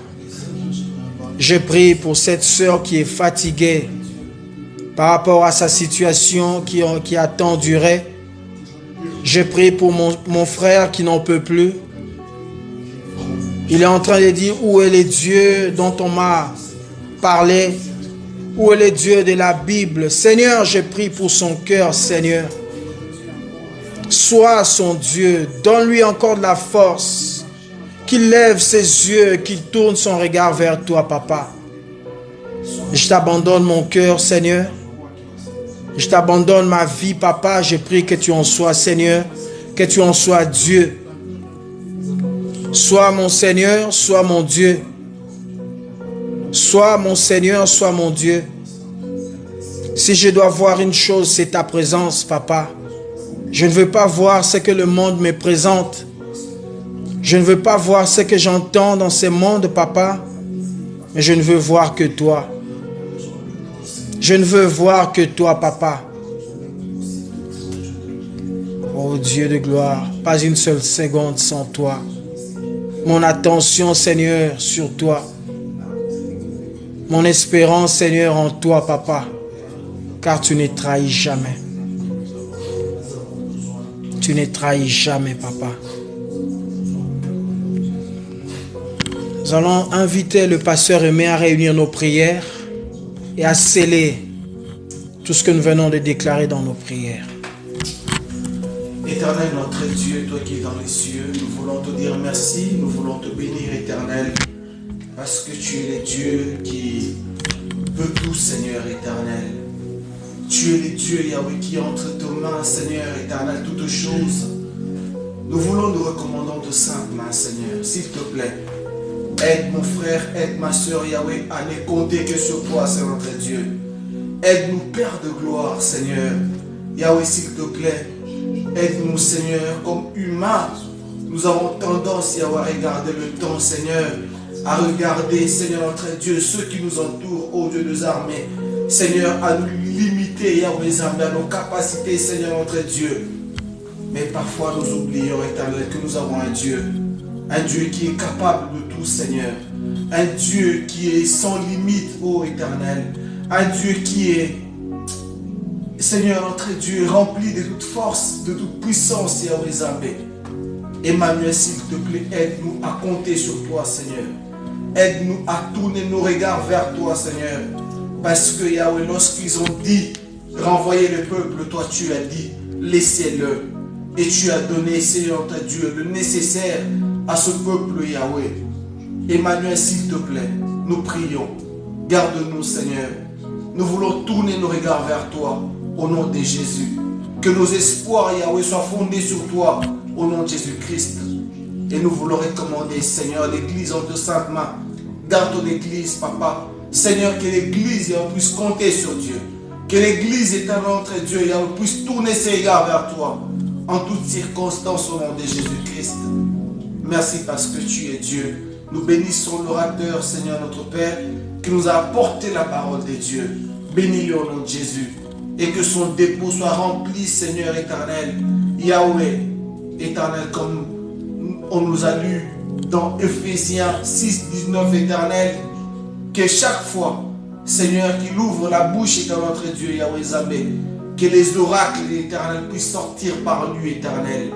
je prie pour cette sœur qui est fatiguée par rapport à sa situation qui a tant duré. Je prie pour mon frère qui n'en peut plus. Il est en train de dire où est le Dieu dont on m'a parlé. Où est le Dieu de la Bible? Seigneur, je prie pour son cœur, Seigneur. Sois son Dieu. Donne-lui encore de la force. Qu'il lève ses yeux, qu'il tourne son regard vers toi, Papa. Je t'abandonne mon cœur, Seigneur. Je t'abandonne ma vie, Papa. Je prie que tu en sois, Seigneur. Que tu en sois Dieu. Sois mon Seigneur, sois mon Dieu. Sois mon Seigneur, sois mon Dieu. Si je dois voir une chose, c'est ta présence, Papa. Je ne veux pas voir ce que le monde me présente. Je ne veux pas voir ce que j'entends dans ce monde, Papa. Mais je ne veux voir que toi. Je ne veux voir que toi, Papa. Oh Oh Dieu de gloire, pas une seule seconde sans toi. Mon attention, Seigneur, sur toi. Mon espérance, Seigneur, en toi, Papa, car tu ne trahis jamais. Tu ne trahis jamais, Papa. Nous allons inviter le pasteur Aimé à réunir nos prières et à sceller tout ce que nous venons de déclarer dans nos prières. Éternel, notre Dieu, toi qui es dans les cieux, nous voulons te dire merci, nous voulons te bénir, Éternel, parce que tu es le Dieu qui peut tout, Seigneur éternel. Tu es le Dieu, Yahweh, qui entre tes mains, Seigneur éternel, toutes choses. Nous voulons nous recommandons de saintes mains, Seigneur, s'il te plaît. Aide mon frère, aide ma soeur, Yahweh, à ne compter que sur toi, Seigneur notre Dieu. Aide-nous, Père de gloire, Seigneur. Yahweh, s'il te plaît, aide-nous, Seigneur, comme humains. Nous avons tendance, Yahweh, à regarder le temps, Seigneur, à regarder, Seigneur notre Dieu, ceux qui nous entourent, ô Dieu des armées. Seigneur, à nous limiter, Yahweh, à nos capacités, Seigneur notre Dieu. Mais parfois, nous oublions, éternel, que nous avons un Dieu qui est capable de tout, Seigneur. Un Dieu qui est sans limite, ô éternel. Un Dieu qui est, Seigneur notre Dieu, rempli de toute force, de toute puissance, Yahweh Zambé. Emmanuel, s'il te plaît, aide-nous à compter sur toi, Seigneur. Aide-nous à tourner nos regards vers toi, Seigneur. Parce que, Yahweh, lorsqu'ils ont dit, renvoyer le peuple, toi tu as dit, laissez-le. Et tu as donné, Seigneur notre Dieu, le nécessaire à ce peuple, Yahweh. Emmanuel, s'il te plaît, nous prions. Garde-nous, Seigneur. Nous voulons tourner nos regards vers toi, au nom de Jésus. Que nos espoirs, Yahweh, soient fondés sur toi, au nom de Jésus-Christ. Et nous voulons recommander, Seigneur, l'Église en de saintes mains. Garde ton Église, Papa. Seigneur, que l'Église, Yahweh, puisse compter sur Dieu. Que l'Église, éternel notre Dieu, Yahweh, puisse tourner ses regards vers toi. En toutes circonstances, au nom de Jésus-Christ. Merci parce que tu es Dieu. Nous bénissons l'orateur, Seigneur notre Père, qui nous a apporté la parole de Dieu. Bénis-le au nom de Jésus. Et que son dépôt soit rempli, Seigneur éternel. Yahweh, éternel, comme on nous a lu dans Ephésiens 6, 19, éternel. Que chaque fois, Seigneur, qu'il ouvre la bouche, éternel notre Dieu, Yahweh Zambé, que les oracles, éternel, puissent sortir par lui, éternel.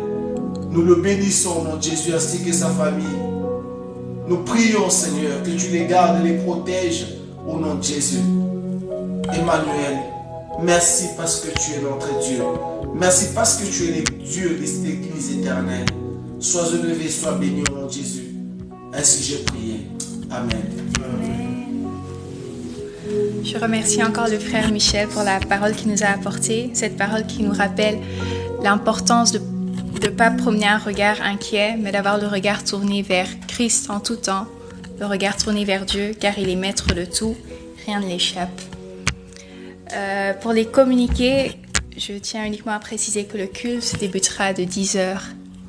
Nous le bénissons au nom de Jésus ainsi que sa famille. Nous prions, Seigneur, que tu les gardes et les protèges au nom de Jésus. Emmanuel, merci parce que tu es notre Dieu. Merci parce que tu es le Dieu de cette Église éternelle. Sois élevé, sois béni au nom de Jésus. Ainsi j'ai prié. Amen. Je remercie encore le frère Michel pour la parole qu'il nous a apportée, cette parole qui nous rappelle l'importance de ne pas promener un regard inquiet, mais d'avoir le regard tourné vers Christ en tout temps, le regard tourné vers Dieu, car il est maître de tout, rien ne l'échappe. Pour les communiqués, je tiens uniquement à préciser que le culte débutera de 10h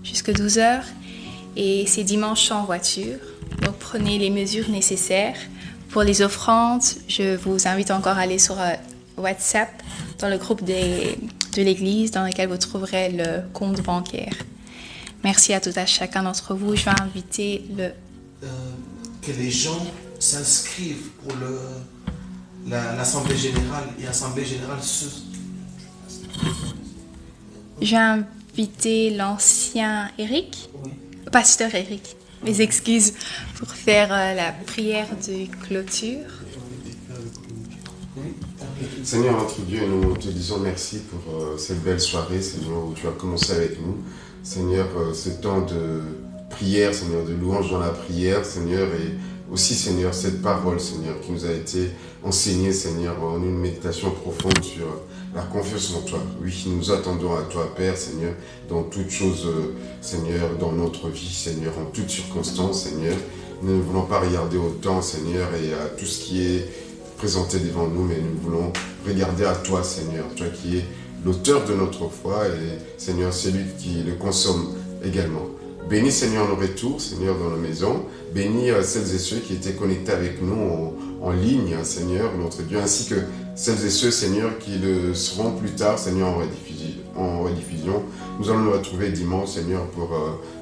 jusqu'à 12h et c'est dimanche en voiture, donc prenez les mesures nécessaires. Pour les offrandes, je vous invite encore à aller sur WhatsApp dans le groupe de l'église dans lequel vous trouverez le compte bancaire. Merci à tout à chacun d'entre vous. Je vais inviter que les gens s'inscrivent pour l'Assemblée Générale et l'Assemblée Générale J'ai invité l'ancien Eric, oui. pasteur Eric, mes excuses, pour faire la prière de clôture. Seigneur notre Dieu, nous te disons merci pour cette belle soirée, Seigneur, où tu as commencé avec nous. Seigneur, ce temps de prière, Seigneur, de louange dans la prière, Seigneur, et aussi, Seigneur, cette parole, Seigneur, qui nous a été enseignée, Seigneur, en une méditation profonde sur la confiance en toi. Oui, nous attendons à toi, Père, Seigneur, dans toutes choses, Seigneur, dans notre vie, Seigneur, en toutes circonstances, Seigneur. Nous ne voulons pas regarder au temps, Seigneur, et à tout ce qui est présenté devant nous, mais nous voulons regarder à toi, Seigneur, toi qui es l'auteur de notre foi et, Seigneur, celui qui le consomme également. Bénis, Seigneur, nos retours, Seigneur, dans nos maisons. Bénis celles et ceux qui étaient connectés avec nous en ligne, Seigneur, notre Dieu, ainsi que celles et ceux, Seigneur, qui le seront plus tard, Seigneur, en rediffusion. Nous allons nous retrouver dimanche, Seigneur, pour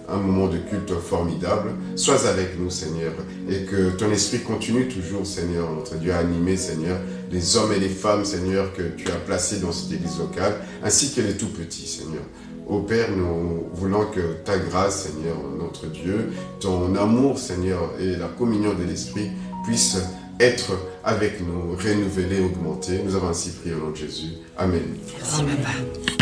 un moment de culte formidable. Sois avec nous, Seigneur, et que ton esprit continue toujours, Seigneur, notre Dieu, à animer, Seigneur, les hommes et les femmes, Seigneur, que tu as placés dans cette église locale, ainsi que les tout-petits, Seigneur. Ô Père, nous voulons que ta grâce, Seigneur, notre Dieu, ton amour, Seigneur, et la communion de l'Esprit puissent être avec nous, renouvelés, augmentés. Nous avons ainsi prié au nom de Jésus. Amen. Merci, Papa.